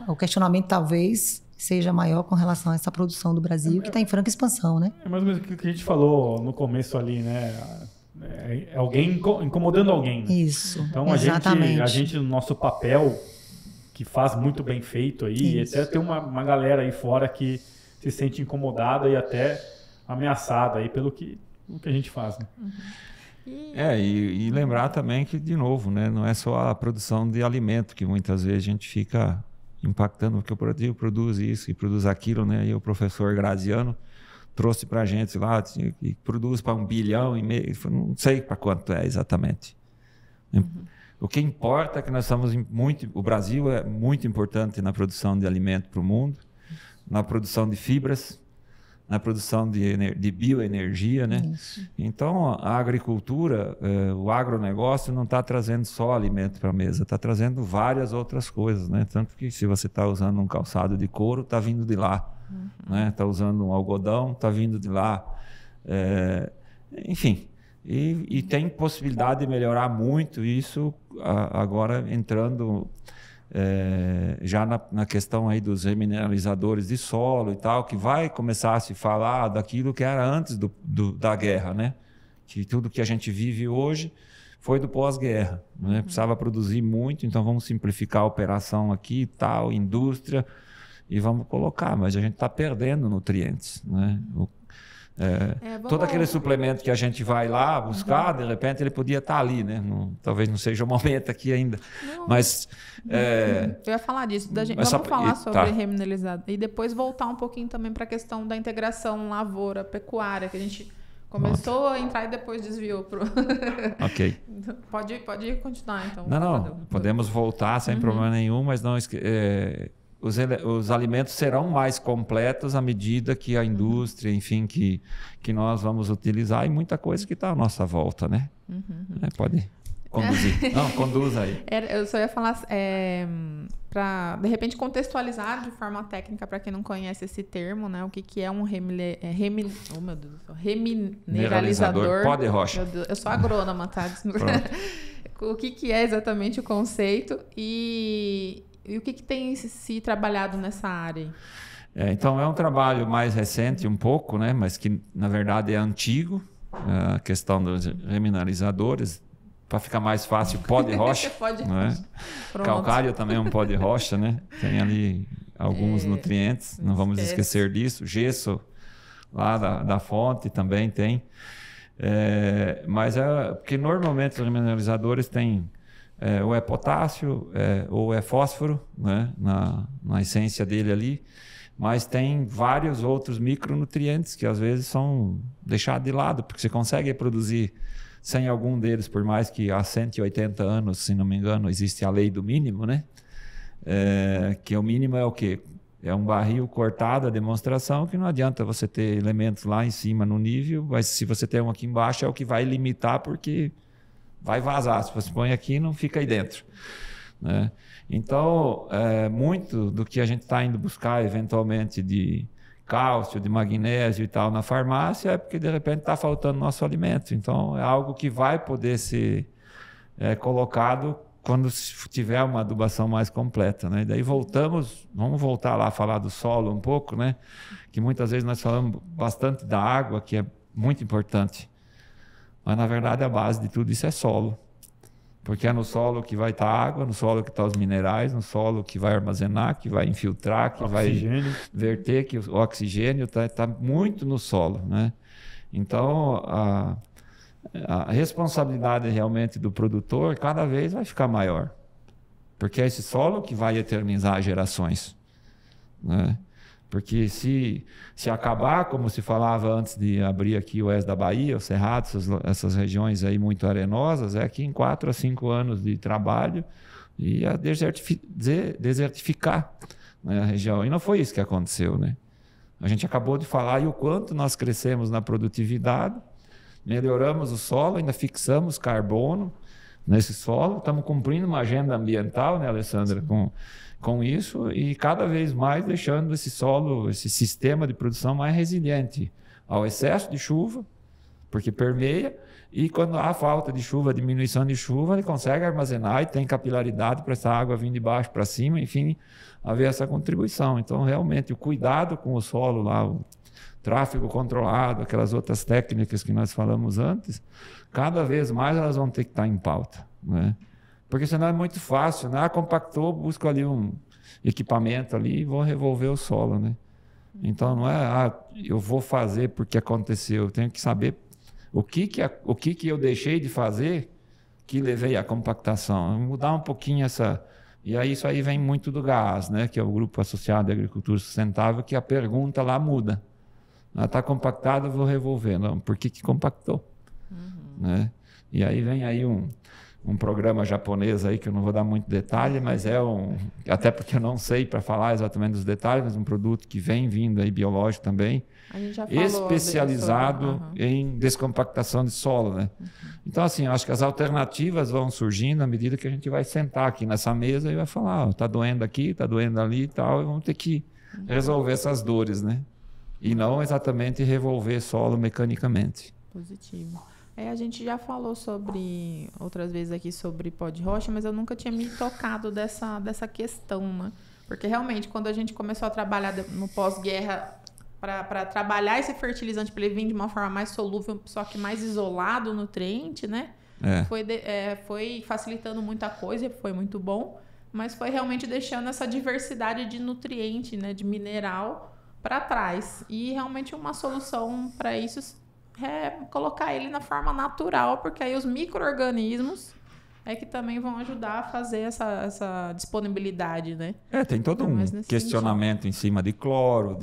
Speaker 3: o questionamento talvez seja maior com relação a essa produção do Brasil, que está em franca expansão, né?
Speaker 2: É mais ou menos o que a gente falou no começo ali, né? Alguém incomodando alguém. Né?
Speaker 3: Isso,
Speaker 2: então,
Speaker 3: exatamente.
Speaker 2: A gente, no nosso papel, que faz muito bem feito aí,
Speaker 3: Isso.
Speaker 2: e até tem uma galera aí fora que se sente incomodada e até ameaçada aí pelo que a gente faz, né?
Speaker 4: E lembrar também que, de novo, né, não é só a produção de alimento que muitas vezes a gente fica impactando, porque o Brasil produz isso e produz aquilo, né? E o professor Graziano trouxe para a gente lá, que produz para 1,5 bilhão, não sei para quanto é exatamente. O que importa é que nós estamos o Brasil é muito importante na produção de alimento para o mundo, na produção de fibras, na produção de bioenergia, né? Isso. Então, a agricultura, o agronegócio não está trazendo só alimento para a mesa, está trazendo várias outras coisas, né? Tanto que se você está usando um calçado de couro, está vindo de lá. Né? Está usando um algodão, está vindo de lá. Enfim, e tem possibilidade de melhorar muito isso agora entrando... já na questão aí dos remineralizadores de solo e tal, que vai começar a se falar daquilo que era antes da guerra, né? Que tudo que a gente vive hoje foi do pós-guerra, né? Precisava produzir muito, então vamos simplificar a operação aqui e tal, indústria, e vamos colocar, mas a gente está perdendo nutrientes, né? Todo aquele suplemento que a gente vai lá buscar, de repente ele podia estar ali, né? Talvez não seja o momento aqui ainda, mas...
Speaker 1: eu ia falar disso, vamos falar sobre remineralizado e depois voltar um pouquinho também para a questão da integração lavoura-pecuária, que a gente começou a entrar e depois desviou para
Speaker 4: Ok.
Speaker 1: Pode continuar, então.
Speaker 4: Não, podemos voltar sem problema nenhum, mas não... Os alimentos serão mais completos à medida que a indústria, enfim, que nós vamos utilizar, e muita coisa que está à nossa volta, né? Pode... conduzir. Não, conduz aí.
Speaker 1: Eu só ia falar para, de repente, contextualizar de forma técnica para quem não conhece esse termo, né? O que é um remineralizador.
Speaker 4: Pó de rocha.
Speaker 1: Eu sou agrônoma, tá? O que é exatamente o conceito e o que tem se trabalhado nessa área?
Speaker 4: Então, é um trabalho mais recente um pouco, né? Mas que, na verdade, é antigo. A questão dos remineralizadores. Para ficar mais fácil, pó de rocha. Né? Calcário também é um pó de rocha, né? Tem ali alguns nutrientes, não vamos esquecer disso. Gesso lá da fonte também tem. Mas porque normalmente os remineralizadores têm ou é potássio ou é fósforo, né? na essência dele ali. Mas tem vários outros micronutrientes que às vezes são deixados de lado, porque você consegue produzir sem algum deles, por mais que há 180 anos, se não me engano, existe a lei do mínimo, né? Que o mínimo é o quê? É um barril cortado, a demonstração, que não adianta você ter elementos lá em cima no nível, mas se você tem um aqui embaixo é o que vai limitar, porque vai vazar. Se você põe aqui, não fica aí dentro. Né? Então, muito do que a gente está indo buscar, eventualmente, de cálcio, de magnésio e tal na farmácia, é porque de repente está faltando nosso alimento. Então, é algo que vai poder ser colocado quando tiver uma adubação mais completa. Né? E daí vamos voltar lá a falar do solo um pouco, né? Que muitas vezes nós falamos bastante da água, que é muito importante. Mas, na verdade, a base de tudo isso é solo. Porque é no solo que vai estar a água, no solo que estão os minerais, no solo que vai armazenar, que vai infiltrar, que
Speaker 2: oxigênio.
Speaker 4: Vai verter, que o oxigênio está muito no solo. Né? Então, a responsabilidade realmente do produtor cada vez vai ficar maior. Porque é esse solo que vai eternizar gerações. Né? Porque se acabar, como se falava antes de abrir aqui o oeste da Bahia, o Cerrado, essas regiões aí muito arenosas, é que em 4 a 5 anos de trabalho ia desertificar, né, a região. E não foi isso que aconteceu. Né? A gente acabou de falar e o quanto nós crescemos na produtividade, melhoramos o solo, ainda fixamos carbono nesse solo, estamos cumprindo uma agenda ambiental, né, Alessandra, com isso, e cada vez mais deixando esse solo, esse sistema de produção mais resiliente ao excesso de chuva, porque permeia, e quando há falta de chuva, diminuição de chuva, ele consegue armazenar e tem capilaridade para essa água vir de baixo para cima, enfim, haver essa contribuição. Então, realmente, o cuidado com o solo lá, o tráfego controlado, aquelas outras técnicas que nós falamos antes, cada vez mais elas vão ter que estar em pauta, né? Porque senão é muito fácil, né? Compactou, busco ali um equipamento ali e vou revolver o solo, né? Então não é, eu vou fazer porque aconteceu. Eu tenho que saber o que eu deixei de fazer que levei à compactação. Mudar um pouquinho essa... E aí isso aí vem muito do GAAS, né? Que é o Grupo Associado de Agricultura Sustentável, que a pergunta lá muda. Está compactado, eu vou revolver. Não, por que compactou? Né? E aí vem aí um programa japonês aí que eu não vou dar muito detalhe, mas até porque eu não sei para falar exatamente dos detalhes, mas um produto que vem vindo aí biológico também,
Speaker 1: a gente já falou
Speaker 4: especializado em descompactação de solo, né? Então assim, acho que as alternativas vão surgindo à medida que a gente vai sentar aqui nessa mesa e vai falar, está doendo aqui, está doendo ali e tal, e vamos ter que resolver essas dores, né? E não exatamente revolver solo mecanicamente.
Speaker 1: Positivo. A gente já falou outras vezes aqui sobre pó de rocha, mas eu nunca tinha me tocado dessa questão, né? Porque realmente, quando a gente começou a trabalhar no pós-guerra para trabalhar esse fertilizante para ele vir de uma forma mais solúvel, só que mais isolado o nutriente, né? Foi facilitando muita coisa, foi muito bom, mas foi realmente deixando essa diversidade de nutriente, né, de mineral para trás. E realmente uma solução para isso é colocar ele na forma natural, porque aí os micro-organismos que também vão ajudar a fazer essa disponibilidade, né?
Speaker 4: Tem todo um questionamento em cima de cloro,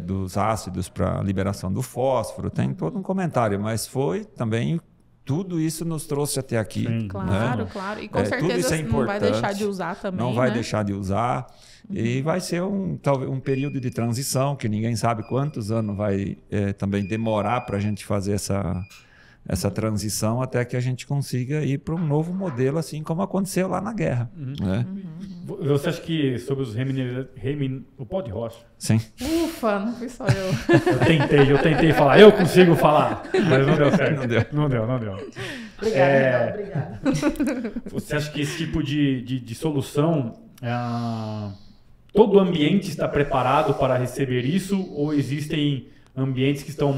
Speaker 4: dos ácidos para liberação do fósforo, tem todo um comentário, mas foi também... Tudo isso nos trouxe até aqui. Sim,
Speaker 1: claro,
Speaker 4: né?
Speaker 1: claro. E com certeza não vai deixar de usar também.
Speaker 4: Não vai deixar de usar. E vai ser talvez um período de transição, que ninguém sabe quantos anos vai também demorar para a gente fazer essa transição até que a gente consiga ir para um novo modelo, assim como aconteceu lá na guerra. Né?
Speaker 2: Você acha que sobre os o pó de rocha?
Speaker 4: Sim.
Speaker 1: Ufa, não fui só eu.
Speaker 2: Eu tentei falar, eu consigo falar, mas não deu certo. Não deu.
Speaker 1: Obrigada.
Speaker 2: Você acha que esse tipo de solução, todo ambiente está preparado para receber isso, ou existem ambientes que estão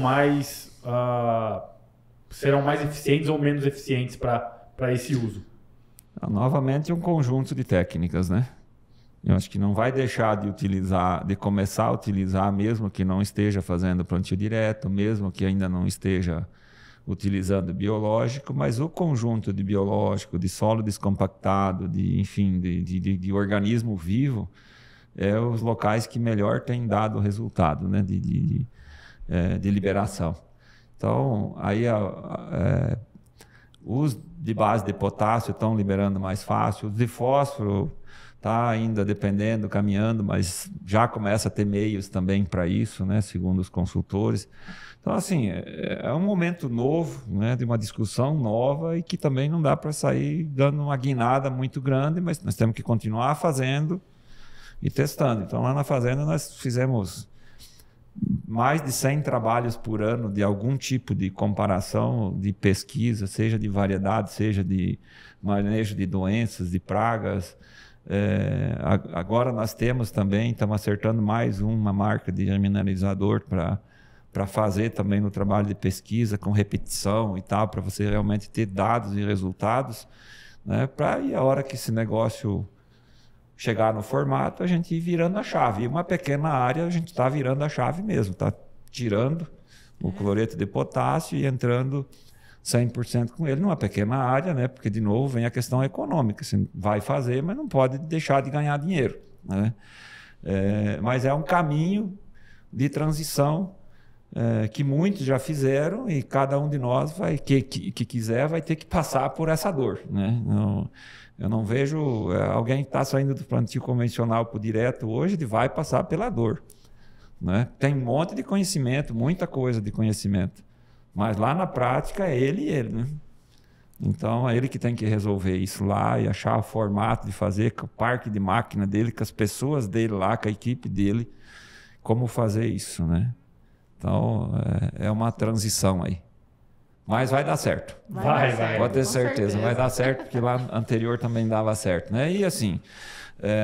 Speaker 2: serão mais eficientes ou menos eficientes para esse uso?
Speaker 4: Novamente, um conjunto de técnicas, né? Eu acho que não vai deixar de começar a utilizar, mesmo que não esteja fazendo plantio direto, mesmo que ainda não esteja utilizando biológico, mas o conjunto de biológico, de solo descompactado, de organismo vivo, é os locais que melhor têm dado resultado, né? de liberação. Então, aí os de base de potássio estão liberando mais fácil, os de fósforo está ainda dependendo, caminhando, mas já começa a ter meios também para isso, né, segundo os consultores. Então, assim, é um momento novo, né, de uma discussão nova e que também não dá para sair dando uma guinada muito grande, mas nós temos que continuar fazendo e testando. Então, lá na fazenda nós fizemos mais de 100 trabalhos por ano de algum tipo de comparação, de pesquisa, seja de variedade, seja de manejo de doenças, de pragas. Agora nós estamos acertando mais uma marca de germinalizador para fazer também no trabalho de pesquisa, com repetição e tal, para você realmente ter dados e resultados, né? Para a hora que esse negócio chegar no formato, a gente ir virando a chave. E uma pequena área, a gente está virando a chave mesmo, está tirando o cloreto de potássio e entrando 100% com ele numa pequena área, né? Porque, de novo, vem a questão econômica. Você vai fazer, mas não pode deixar de ganhar dinheiro, né? Mas é um caminho de transição que muitos já fizeram e cada um de nós que quiser vai ter que passar por essa dor, né? Eu não vejo alguém que está saindo do plantio convencional para o direto hoje, ele vai passar pela dor, né? Tem um monte de conhecimento, muita coisa de conhecimento, mas lá na prática é ele, né? Então é ele que tem que resolver isso lá e achar o formato de fazer com o parque de máquina dele, com as pessoas dele lá, com a equipe dele, como fazer isso, né? Então é uma transição aí. Mas vai dar certo.
Speaker 2: Vai.
Speaker 4: Pode ter certeza, vai dar certo, porque lá anterior também dava certo, né? E assim,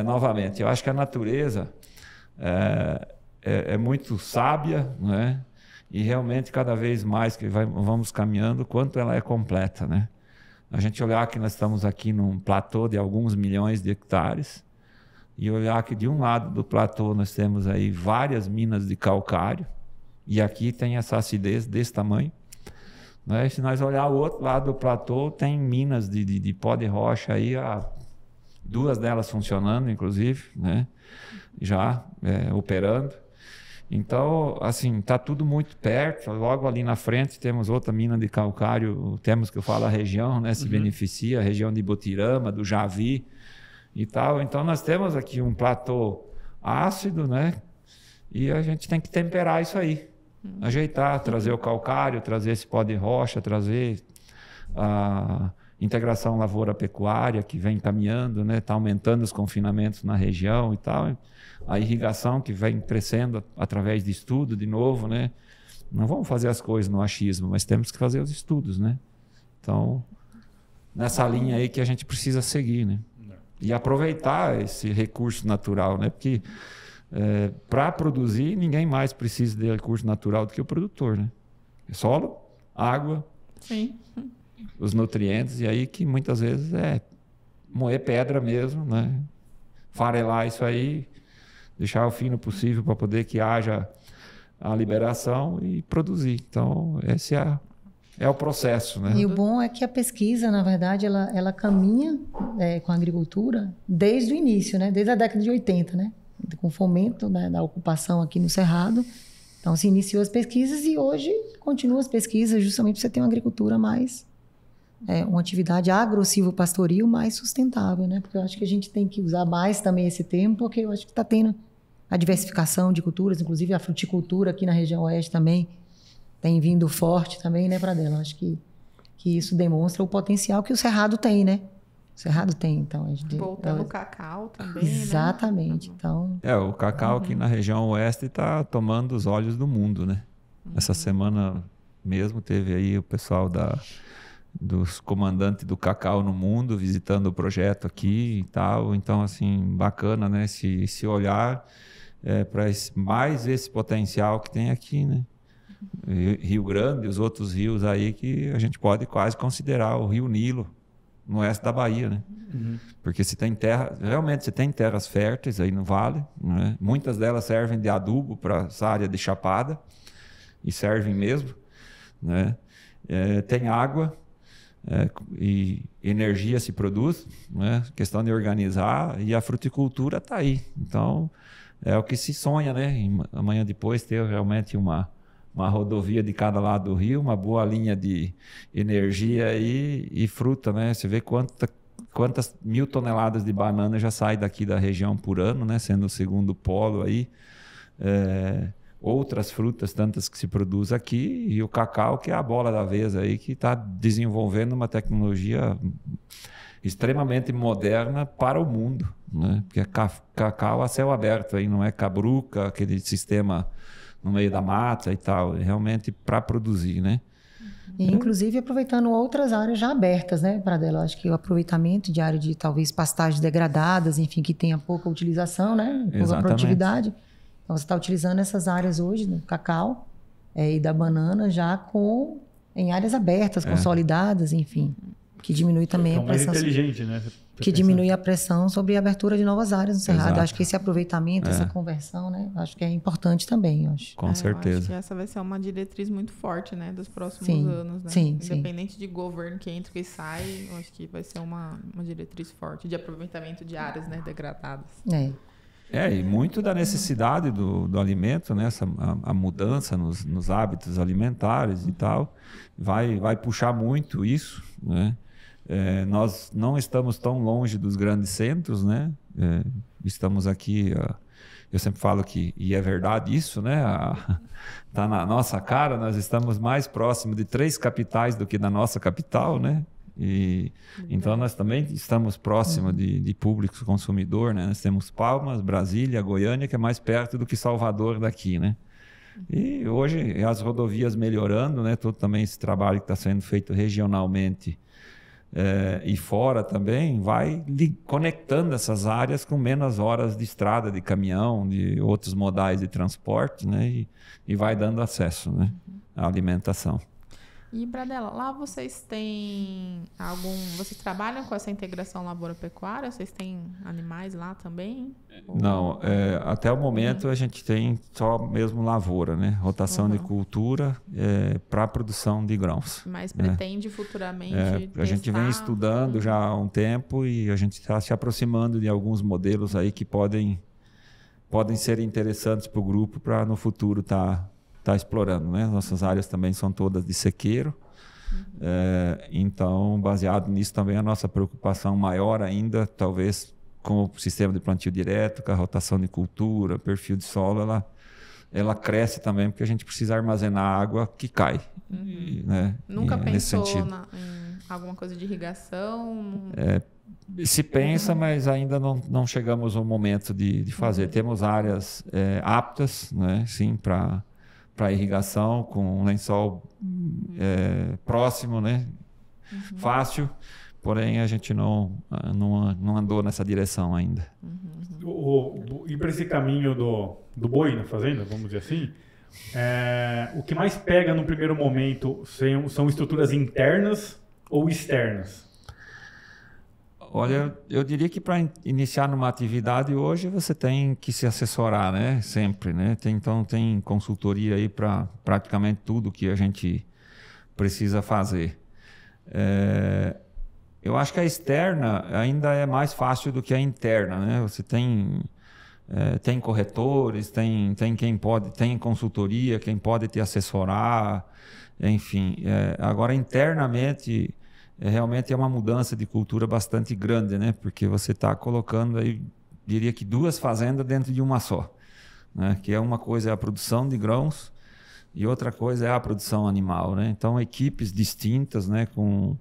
Speaker 4: novamente, eu acho que a natureza é muito sábia, né? E realmente cada vez mais que vamos caminhando, quanto ela é completa, né? A gente olhar que nós estamos aqui num platô de alguns milhões de hectares e olhar que de um lado do platô nós temos aí várias minas de calcário e aqui tem essa acidez desse tamanho. Né? Se nós olhar o outro lado do platô, tem minas de pó de rocha aí, duas delas funcionando, inclusive, né? Já operando. Então, assim, está tudo muito perto. Logo ali na frente temos outra mina de calcário, temos que eu falo a região, né? Se beneficia, a região de Botirama, do Javi e tal. Então, nós temos aqui um platô ácido, né? E a gente tem que temperar isso aí. Ajeitar, trazer o calcário, trazer esse pó de rocha, trazer a integração lavoura-pecuária que vem caminhando, né? Está aumentando os confinamentos na região e tal. A irrigação que vem crescendo através de estudo de novo, né? Não vamos fazer as coisas no achismo, mas temos que fazer os estudos, né? Então, nessa linha aí que a gente precisa seguir, né? E aproveitar esse recurso natural, né? Porque para produzir, ninguém mais precisa de recurso natural do que o produtor, né? Solo, água,
Speaker 1: sim,
Speaker 4: os nutrientes, e aí que muitas vezes moer pedra mesmo, né? Farelar isso aí, deixar o fino possível para poder que haja a liberação e produzir. Então, esse é o processo, né?
Speaker 3: E o bom é que a pesquisa, na verdade, ela caminha com a agricultura desde o início, né? Desde a década de 80, né? Com o fomento, né, da ocupação aqui no Cerrado. Então, se iniciou as pesquisas e hoje continua as pesquisas justamente para você ter uma agricultura mais... uma atividade agro-silvopastoril mais sustentável, né? Porque eu acho que a gente tem que usar mais também esse termo, porque eu acho que está tendo a diversificação de culturas, inclusive a fruticultura aqui na região oeste também tem vindo forte também, né, Pradella? Eu acho que que isso demonstra o potencial que o Cerrado tem, né? O Cerrado tem, então.
Speaker 1: Voltando o cacau também,
Speaker 3: exatamente,
Speaker 1: né?
Speaker 3: Então...
Speaker 4: O cacau aqui na região oeste está tomando os olhos do mundo, né? Essa semana mesmo teve aí o pessoal dos comandantes do cacau no mundo visitando o projeto aqui e tal. Então, assim, bacana, né? Se olhar para mais esse potencial que tem aqui, né? Rio Grande, os outros rios aí que a gente pode quase considerar o Rio Nilo, no oeste da Bahia, né? Porque se tem realmente se tem terras férteis aí no vale, né? Muitas delas servem de adubo para essa área de chapada, e servem mesmo, né? Tem água, e energia se produz, né? Questão de organizar, e a fruticultura está aí. Então, é o que se sonha, né? Amanhã depois ter realmente uma rodovia de cada lado do rio, uma boa linha de energia e fruta, né? Você vê quantas 1.000 toneladas de banana já sai daqui da região por ano, né? Sendo o segundo polo aí. Outras frutas, tantas que se produz aqui, e o cacau, que é a bola da vez aí, que está desenvolvendo uma tecnologia extremamente moderna para o mundo, né? Porque é cacau a céu aberto, aí não é cabruca, aquele sistema no meio da mata e tal, realmente para produzir, né?
Speaker 3: E, inclusive, aproveitando outras áreas já abertas, né, Pradella? Acho que o aproveitamento de área de, talvez, pastagens degradadas, enfim, que tenha pouca utilização, né? Pouca produtividade. Então, você está utilizando essas áreas hoje, do cacau e da banana, já em áreas abertas, consolidadas, enfim. Que diminui também a pressão.
Speaker 2: Mais inteligente, né?
Speaker 3: Que diminui a pressão sobre a abertura de novas áreas no Cerrado. Exato. Acho que esse aproveitamento, essa conversão, né? Acho que é importante também, acho.
Speaker 4: Com certeza.
Speaker 1: Eu acho que essa vai ser uma diretriz muito forte, né? Dos próximos anos, né?
Speaker 3: Sim,
Speaker 1: independente de governo que entra e sai, eu acho que vai ser uma diretriz forte de aproveitamento de áreas, né, degradadas.
Speaker 4: E muito da necessidade do alimento, né? A mudança nos hábitos alimentares e tal, vai puxar muito isso, né? Nós não estamos tão longe dos grandes centros, né? Estamos aqui, eu sempre falo que, e é verdade isso, né? Tá na nossa cara, nós estamos mais próximos de 3 capitais do que da nossa capital, né? Então nós também estamos próximos de público consumidor, né? Nós temos Palmas, Brasília, Goiânia, que é mais perto do que Salvador daqui, né? E hoje as rodovias melhorando, né? Todo também esse trabalho que está sendo feito regionalmente e fora também vai conectando essas áreas com menos horas de estrada, de caminhão, de outros modais de transporte, né? E vai dando acesso, né? À alimentação.
Speaker 1: E, Pradella, lá vocês têm vocês trabalham com essa integração lavoura-pecuária? Vocês têm animais lá também?
Speaker 4: Não, até o momento a gente tem só mesmo lavoura, né? Rotação de cultura para a produção de grãos.
Speaker 1: Mas pretende futuramente
Speaker 4: a gente vem estudando já há um tempo e a gente está se aproximando de alguns modelos aí que podem ser interessantes para o grupo para no futuro estar explorando, né? Nossas áreas também são todas de sequeiro. Então, baseado nisso também, a nossa preocupação maior ainda, talvez com o sistema de plantio direto, com a rotação de cultura, perfil de solo, ela cresce também, porque a gente precisa armazenar água que cai. Né?
Speaker 1: Nunca pensou em alguma coisa de irrigação?
Speaker 4: Se pensa, mas ainda não chegamos ao momento de fazer. Temos áreas aptas, né? Sim, para irrigação, com um lençol próximo, né? Fácil, porém a gente não andou nessa direção ainda.
Speaker 2: E para esse caminho do boi na fazenda, vamos dizer assim, o que mais pega no primeiro momento são estruturas internas ou externas?
Speaker 4: Olha, eu diria que para iniciar numa atividade hoje você tem que se assessorar, né? Sempre, né? Então tem consultoria aí para praticamente tudo que a gente precisa fazer. Eu acho que a externa ainda é mais fácil do que a interna, né? Você tem corretores, tem quem pode, tem consultoria, quem pode te assessorar, enfim. Agora internamente realmente é uma mudança de cultura bastante grande, né? Porque você está colocando aí, diria que 2 fazendas dentro de uma só, né? Que é uma coisa é a produção de grãos, e outra coisa é a produção animal, né? Então, equipes distintas, né? Com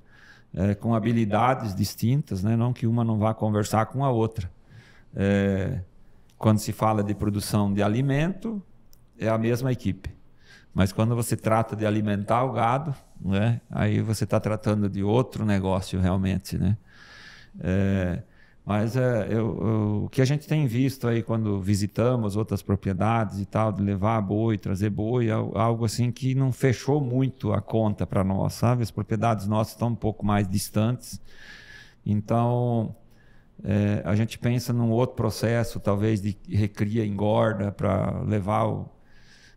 Speaker 4: habilidades distintas, né? Não que uma não vá conversar com a outra. Quando se fala de produção de alimento, é a mesma equipe. Mas quando você trata de alimentar o gado, né? Aí você está tratando de outro negócio realmente, né? Mas o que a gente tem visto aí quando visitamos outras propriedades e tal, de levar boi, trazer boi, é algo assim que não fechou muito a conta para nós, sabe? As propriedades nossas estão um pouco mais distantes. Então, a gente pensa num outro processo, talvez de recria, engorda, para levar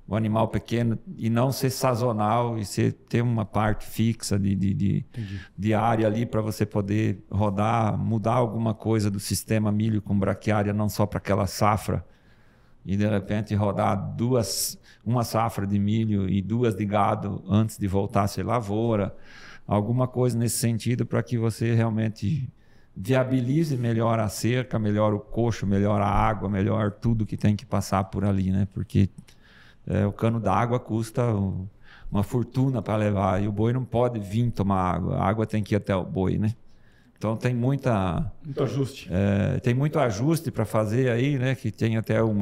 Speaker 4: o animal pequeno e não ser sazonal e ter uma parte fixa de área ali para você poder rodar, mudar alguma coisa do sistema milho com braquiária, não só para aquela safra, e de repente rodar uma safra de milho e 2 de gado antes de voltar a ser lavoura, alguma coisa nesse sentido para que você realmente viabilize melhor a cerca, melhor o coxo, melhor a água, melhor tudo que tem que passar por ali, né? Porque o cano d'água custa uma fortuna para levar e o boi não pode vir tomar água. A água tem que ir até o boi, né? Então tem muito
Speaker 2: ajuste.
Speaker 4: Tem muito ajuste para fazer aí, né? Que tem até um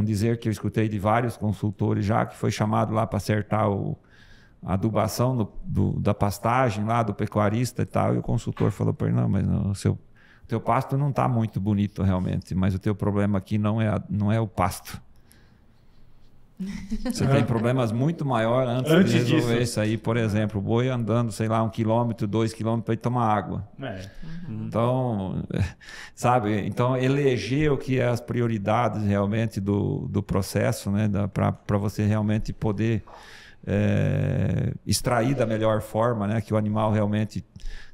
Speaker 4: dizer que eu escutei de vários consultores já, que foi chamado lá para acertar a adubação da pastagem lá do pecuarista e tal. E o consultor falou para ele: não, mas o teu pasto não está muito bonito realmente, mas o teu problema aqui não é o pasto. Você tem problemas muito maiores antes de resolver isso aí. Por exemplo, o boi andando, sei lá, 1 quilômetro, 2 quilômetros para ir tomar água. Então, sabe? Então, eleger o que é as prioridades realmente do processo, né? Para você realmente poder extrair da melhor forma, né? Que o animal realmente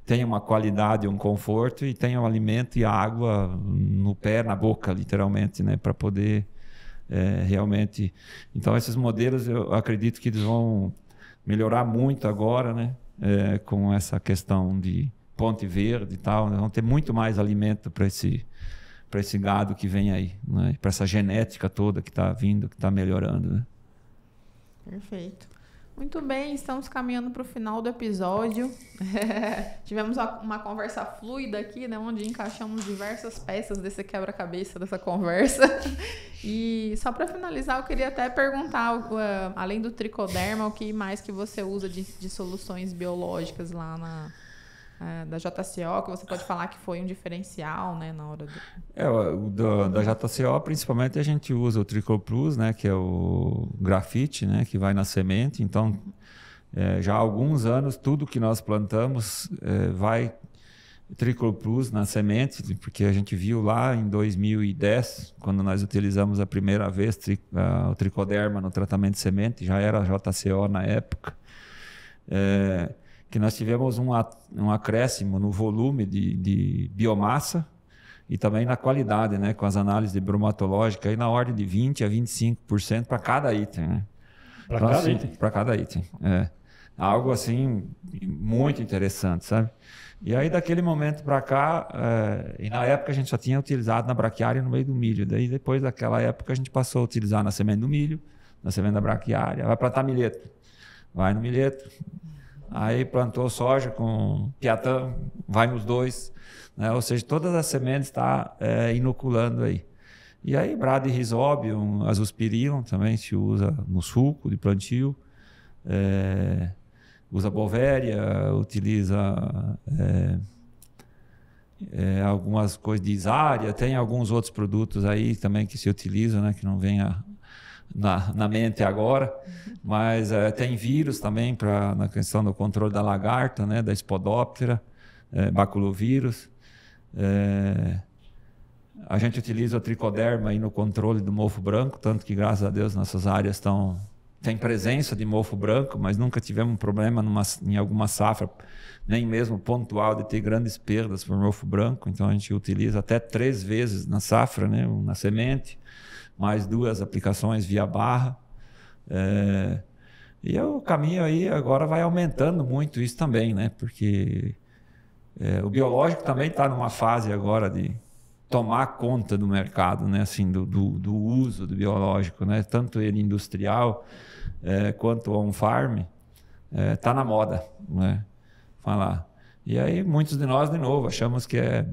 Speaker 4: tenha uma qualidade, um conforto e tenha o alimento e a água no pé, na boca, literalmente, né? Para poder... realmente, então esses modelos eu acredito que eles vão melhorar muito agora, né? Com essa questão de ponte verde e tal, né? Vão ter muito mais alimento para esse gado que vem aí, né? Para essa genética toda que está vindo, que está melhorando, né?
Speaker 1: Perfeito. Muito bem, estamos caminhando para o final do episódio. Tivemos uma conversa fluida aqui, né, onde encaixamos diversas peças desse quebra-cabeça, dessa conversa. E só para finalizar, eu queria até perguntar, além do tricoderma, o que mais que você usa de soluções biológicas lá da JCO, que você pode falar que foi um diferencial, né, na hora
Speaker 4: da JCO, principalmente a gente usa o Tricol Plus, né, que é o grafite, né, que vai na semente. Então, já há alguns anos, tudo que nós plantamos vai Tricol Plus na semente, porque a gente viu lá em 2010, quando nós utilizamos a primeira vez o tricoderma no tratamento de semente, já era a JCO na época, que nós tivemos um acréscimo no volume de biomassa e também na qualidade, né, com as análises bromatológicas, aí na ordem de 20% a 25% para cada item. Né? Para cada item. Algo assim muito interessante, sabe? E aí daquele momento para cá, e na época a gente só tinha utilizado na braquiária no meio do milho. Daí depois daquela época a gente passou a utilizar na semente do milho, na semente da braquiária, vai plantar milheto. Vai no milheto. Aí plantou soja com piatã, vai nos dois, né? Ou seja, todas as sementes está inoculando aí. E aí brado e rhizobium, azospirillum também se usa no sulco de plantio, usa bovéria, utiliza algumas coisas de isária, tem alguns outros produtos aí também que se utilizam, né? Que não vem na mente agora, mas tem vírus também na questão do controle da lagarta, né, da espodóptera, baculovírus. A gente utiliza o tricoderma aí no controle do mofo branco, tanto que, graças a Deus, nossas áreas tem presença de mofo branco, mas nunca tivemos um problema em alguma safra, nem mesmo pontual, de ter grandes perdas por mofo branco. Então a gente utiliza até 3 vezes na safra, né, na semente, mais 2 aplicações via barra. E o caminho aí agora vai aumentando muito isso também, né? Porque o biológico também está numa fase agora tomar conta do mercado, né? Assim, do uso do biológico, né? Tanto ele industrial quanto on-farm, está na moda, né? Falar. E aí muitos de nós, de novo, achamos que é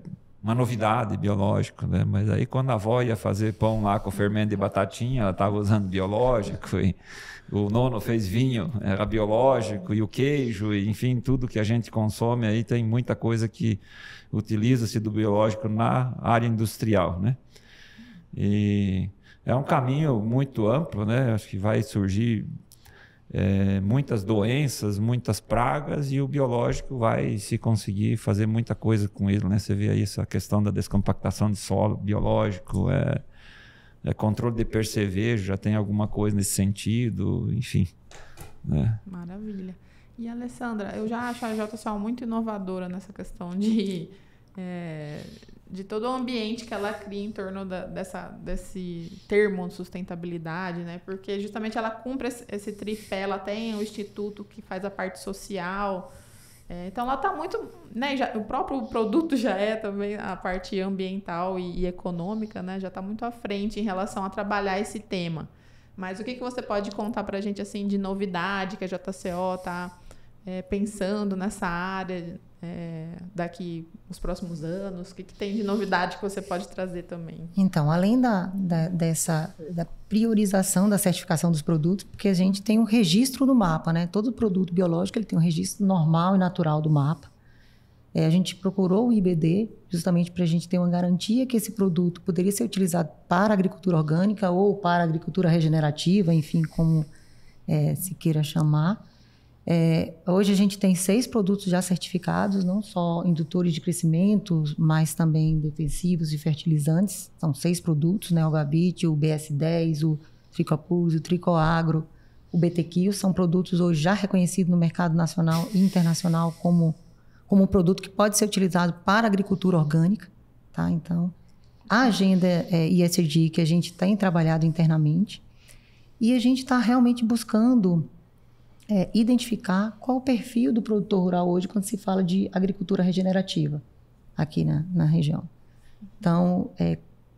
Speaker 4: uma novidade biológico, né? Mas aí quando a avó ia fazer pão lá com fermento de batatinha, ela estava usando biológico, e o nono fez vinho, era biológico, e o queijo, e, enfim, tudo que a gente consome aí tem muita coisa que utiliza-se do biológico na área industrial, né? E é um caminho muito amplo, né? Acho que vai surgir muitas doenças, muitas pragas, e o biológico vai se conseguir fazer muita coisa com ele, né? Você vê aí essa questão da descompactação de solo biológico, controle de percevejo, já tem alguma coisa nesse sentido, enfim. Né?
Speaker 1: Maravilha. E Alessandra, eu já acho a JCO muito inovadora nessa questão de todo o ambiente que ela cria em torno desse termo de sustentabilidade, né? Porque justamente ela cumpre esse tripé, ela tem o instituto que faz a parte social, então ela está muito, né? O próprio produto já é também a parte ambiental e econômica, né? Já está muito à frente em relação a trabalhar esse tema. Mas o que você pode contar para a gente assim de novidade que a JCO está pensando nessa área daqui os próximos anos? O que tem de novidade que você pode trazer também?
Speaker 3: Então, além da priorização da certificação dos produtos, porque a gente tem um registro no mapa, né? Todo produto biológico ele tem um registro normal e natural do mapa. A gente procurou o IBD justamente para a gente ter uma garantia que esse produto poderia ser utilizado para a agricultura orgânica ou para a agricultura regenerativa, enfim, como se queira chamar. Hoje a gente tem 6 produtos já certificados, não só indutores de crescimento, mas também defensivos e fertilizantes. São 6 produtos, né? O Gavit, o BS10, o Tricopus, o Tricoagro, o BTQ. São produtos hoje já reconhecidos no mercado nacional e internacional como um produto que pode ser utilizado para a agricultura orgânica. Tá? Então, a agenda ESG que a gente tem trabalhado internamente, e a gente está realmente buscando identificar qual o perfil do produtor rural hoje quando se fala de agricultura regenerativa aqui na região. Então,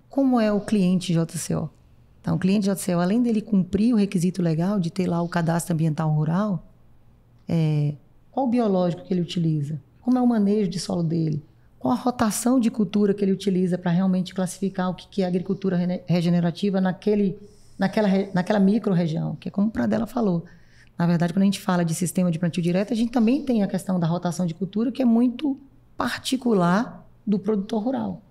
Speaker 3: como é o cliente JCO? Então, o cliente JCO, além dele cumprir o requisito legal de ter lá o cadastro ambiental rural, qual o biológico que ele utiliza? Como é o manejo de solo dele? Qual a rotação de cultura que ele utiliza para realmente classificar o que é agricultura regenerativa naquela micro-região? Que é como o Pradella falou. Na verdade, quando a gente fala de sistema de plantio direto, a gente também tem a questão da rotação de cultura, que é muito particular do produtor rural.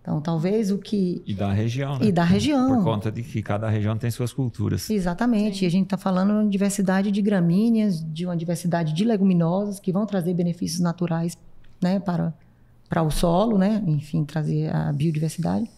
Speaker 3: Então, talvez o que...
Speaker 4: E da região, né?
Speaker 3: E da região.
Speaker 4: Por conta de que cada região tem suas culturas.
Speaker 3: Exatamente.
Speaker 1: Sim.
Speaker 3: E a gente está falando de uma diversidade de gramíneas, de uma diversidade de leguminosas, que vão trazer benefícios naturais, né, para o solo, né? Enfim, trazer a biodiversidade.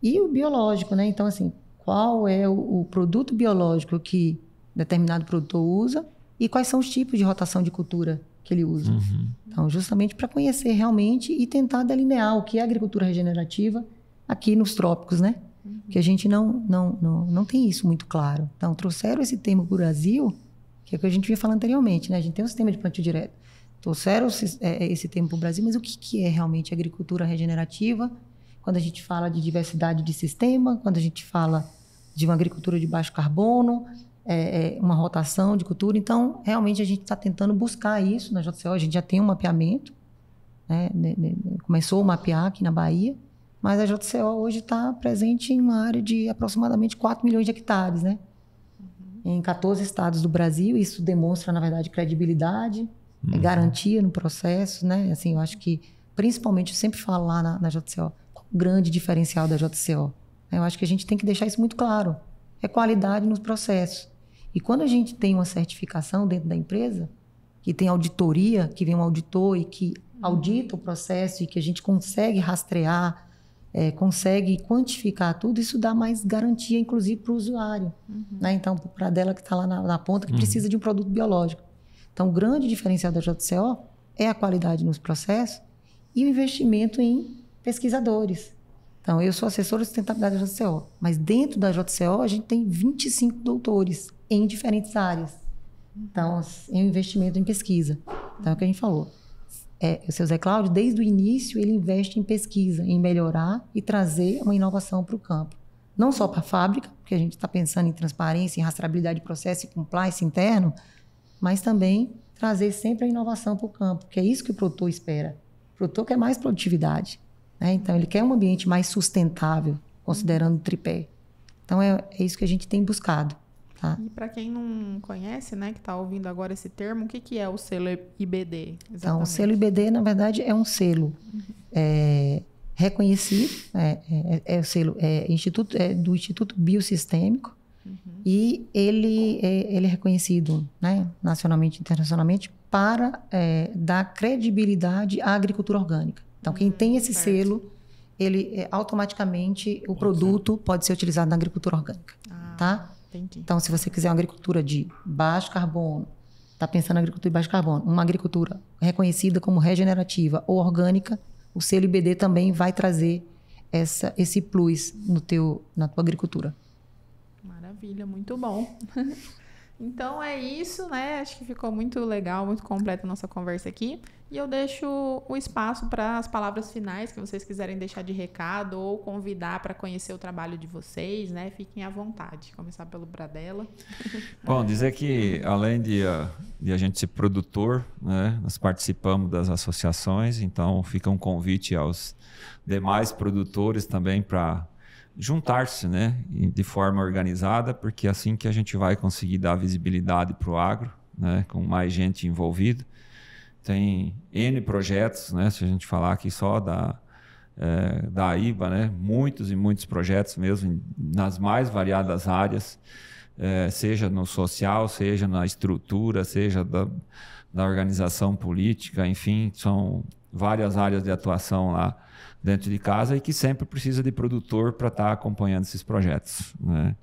Speaker 3: E o biológico, né? Então, assim, qual é o produto biológico que determinado produtor usa e quais são os tipos de rotação de cultura que ele usa.
Speaker 4: Uhum.
Speaker 3: Então, justamente para conhecer realmente e tentar delinear o que é agricultura regenerativa aqui nos trópicos, né? Uhum. Que a gente não tem isso muito claro. Então, trouxeram esse termo para o Brasil, que é o que a gente vinha falando anteriormente, né? A gente tem um sistema de plantio direto. Trouxeram esse termo para o Brasil, mas o que é realmente agricultura regenerativa? Quando a gente fala de diversidade de sistema, quando a gente fala de uma agricultura de baixo carbono, uma rotação de cultura. Então, realmente, a gente está tentando buscar isso na JCO. A gente já tem um mapeamento, né? Começou a mapear aqui na Bahia, mas a JCO hoje está presente em uma área de aproximadamente 4 milhões de hectares, né? Uhum. Em 14 estados do Brasil. Isso demonstra, na verdade, credibilidade, garantia no processo, né? Assim, eu acho que, principalmente, eu sempre falo lá na JCO, qual o grande diferencial da JCO? Eu acho que a gente tem que deixar isso muito claro. É qualidade nos processos. E quando a gente tem uma certificação dentro da empresa, que tem auditoria, que vem um auditor e que audita o processo e que a gente consegue rastrear, consegue quantificar tudo, isso dá mais garantia, inclusive, para o usuário. Uhum. Né? Então, para o Pradella que está lá na ponta, que precisa de um produto biológico. Então, o grande diferencial da JCO é a qualidade nos processos e o investimento em pesquisadores. Então, eu sou assessora de sustentabilidade da JCO, mas dentro da JCO a gente tem 25 doutores em diferentes áreas. Então, é um investimento em pesquisa. Então, é o que a gente falou. o seu Zé Cláudio, desde o início, ele investe em pesquisa, em melhorar e trazer uma inovação para o campo. Não só para a fábrica, porque a gente está pensando em transparência, em rastreabilidade de processo e compliance interno, mas também trazer sempre a inovação para o campo, que é isso que o produtor espera. O produtor quer mais produtividade, né? Então, ele quer um ambiente mais sustentável, considerando o tripé. Então, é isso que a gente tem buscado. Tá?
Speaker 1: E para quem não conhece, né, que está ouvindo agora esse termo, o que é o selo IBD? Exatamente.
Speaker 3: Então, o selo IBD, na verdade, é um selo reconhecido, o selo do Instituto Biosistêmico, e ele é reconhecido, né, nacionalmente e internacionalmente para dar credibilidade à agricultura orgânica. Então, quem tem esse selo, ele automaticamente o produto pode ser utilizado na agricultura orgânica. Tá?
Speaker 1: Entendi.
Speaker 3: Então, se você quiser uma agricultura de baixo carbono, está pensando em agricultura de baixo carbono, uma agricultura reconhecida como regenerativa ou orgânica, o selo IBD também vai trazer esse plus na tua agricultura.
Speaker 1: Maravilha, muito bom. Então é isso, né? Acho que ficou muito legal, muito completa a nossa conversa aqui. E eu deixo o espaço para as palavras finais que vocês quiserem deixar de recado ou convidar para conhecer o trabalho de vocês, né? Fiquem à vontade. Começar pelo Pradella.
Speaker 4: Bom, dizer que além de a gente ser produtor, né, nós participamos das associações, então fica um convite aos demais produtores também para juntar-se, né, de forma organizada, porque é assim que a gente vai conseguir dar visibilidade para o agro, né, com mais gente envolvida. Tem N projetos, né, se a gente falar aqui só da AIBA, né, muitos e muitos projetos mesmo, nas mais variadas áreas, seja no social, seja na estrutura, seja da organização política, enfim, são várias áreas de atuação lá dentro de casa e que sempre precisa de produtor para estar acompanhando esses projetos, né?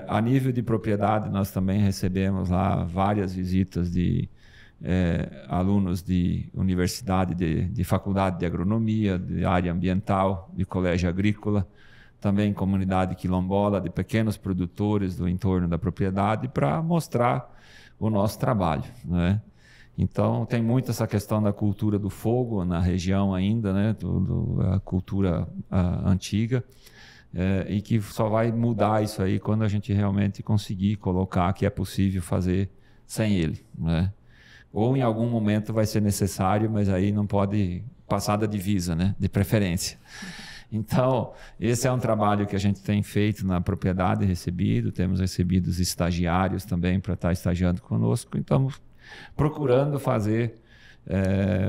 Speaker 4: A nível de propriedade, nós também recebemos lá várias visitas de alunos de universidade, de faculdade de agronomia, de área ambiental, de colégio agrícola, também comunidade quilombola, de pequenos produtores do entorno da propriedade, para mostrar o nosso trabalho, né? Então, tem muito essa questão da cultura do fogo na região ainda, né? A cultura antiga, e que só vai mudar isso aí quando a gente realmente conseguir colocar que é possível fazer sem ele, né? Ou em algum momento vai ser necessário, mas aí não pode passar da divisa, né? De preferência. Então, esse é um trabalho que a gente tem feito na propriedade, temos recebido os estagiários também para estar estagiando conosco, então procurando fazer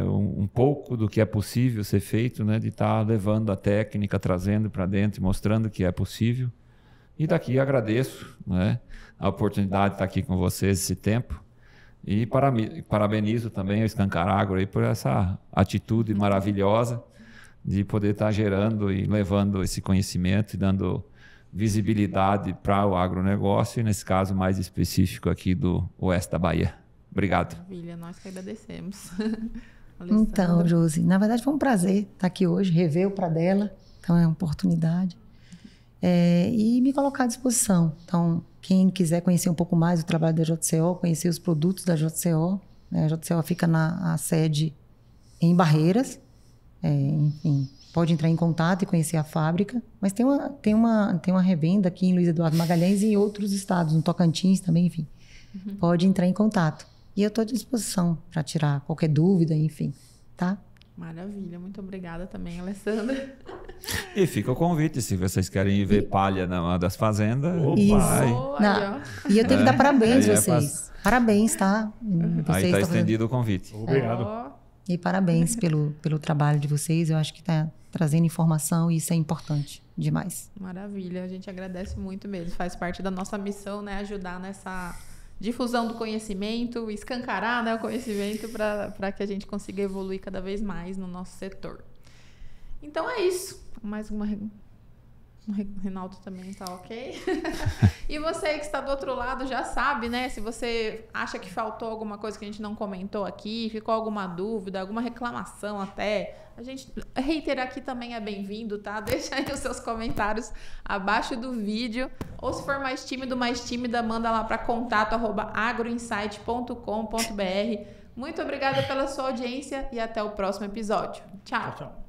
Speaker 4: um pouco do que é possível ser feito, né, de estar levando a técnica, trazendo para dentro, mostrando que é possível. E daqui agradeço, né, a oportunidade de estar aqui com vocês esse tempo. E parabenizo também o Escancar Agro aí por essa atitude maravilhosa de poder estar gerando e levando esse conhecimento e dando visibilidade para o agronegócio, e nesse caso mais específico aqui do oeste da Bahia. Obrigado.
Speaker 1: Maravilha, nós que agradecemos.
Speaker 3: Então, Josi, na verdade foi um prazer estar aqui hoje, rever o Pradella, então é uma oportunidade. E me colocar à disposição. Então, quem quiser conhecer um pouco mais do trabalho da JCO, conhecer os produtos da JCO, né? A JCO fica na sede em Barreiras, enfim, pode entrar em contato e conhecer a fábrica, mas tem uma revenda aqui em Luiz Eduardo Magalhães e em outros estados, no Tocantins também, enfim. Pode entrar em contato. E eu estou à disposição para tirar qualquer dúvida, enfim, tá?
Speaker 1: Maravilha, muito obrigada também, Alessandra.
Speaker 4: E fica o convite, se vocês querem ir ver palha numa das fazendas.
Speaker 3: Isso. E eu tenho que dar parabéns a vocês. Parabéns, tá?
Speaker 4: Aí está estendido o convite.
Speaker 2: Obrigado.
Speaker 3: E parabéns pelo trabalho de vocês. Eu acho que está trazendo informação e isso é importante demais.
Speaker 1: Maravilha, a gente agradece muito mesmo. Faz parte da nossa missão, né? Ajudar nessa difusão do conhecimento, escancarar, né, o conhecimento para que a gente consiga evoluir cada vez mais no nosso setor. Então é isso. Mais uma O Rinaldo também tá ok. E você que está do outro lado já sabe, né? Se você acha que faltou alguma coisa que a gente não comentou aqui, ficou alguma dúvida, alguma reclamação até, a gente reiterar aqui também é bem-vindo, tá? Deixa aí os seus comentários abaixo do vídeo. Ou se for mais tímido, mais tímida, manda lá para contato@agroinsight.com.br. Muito obrigada pela sua audiência e até o próximo episódio. Tchau.
Speaker 2: Tchau.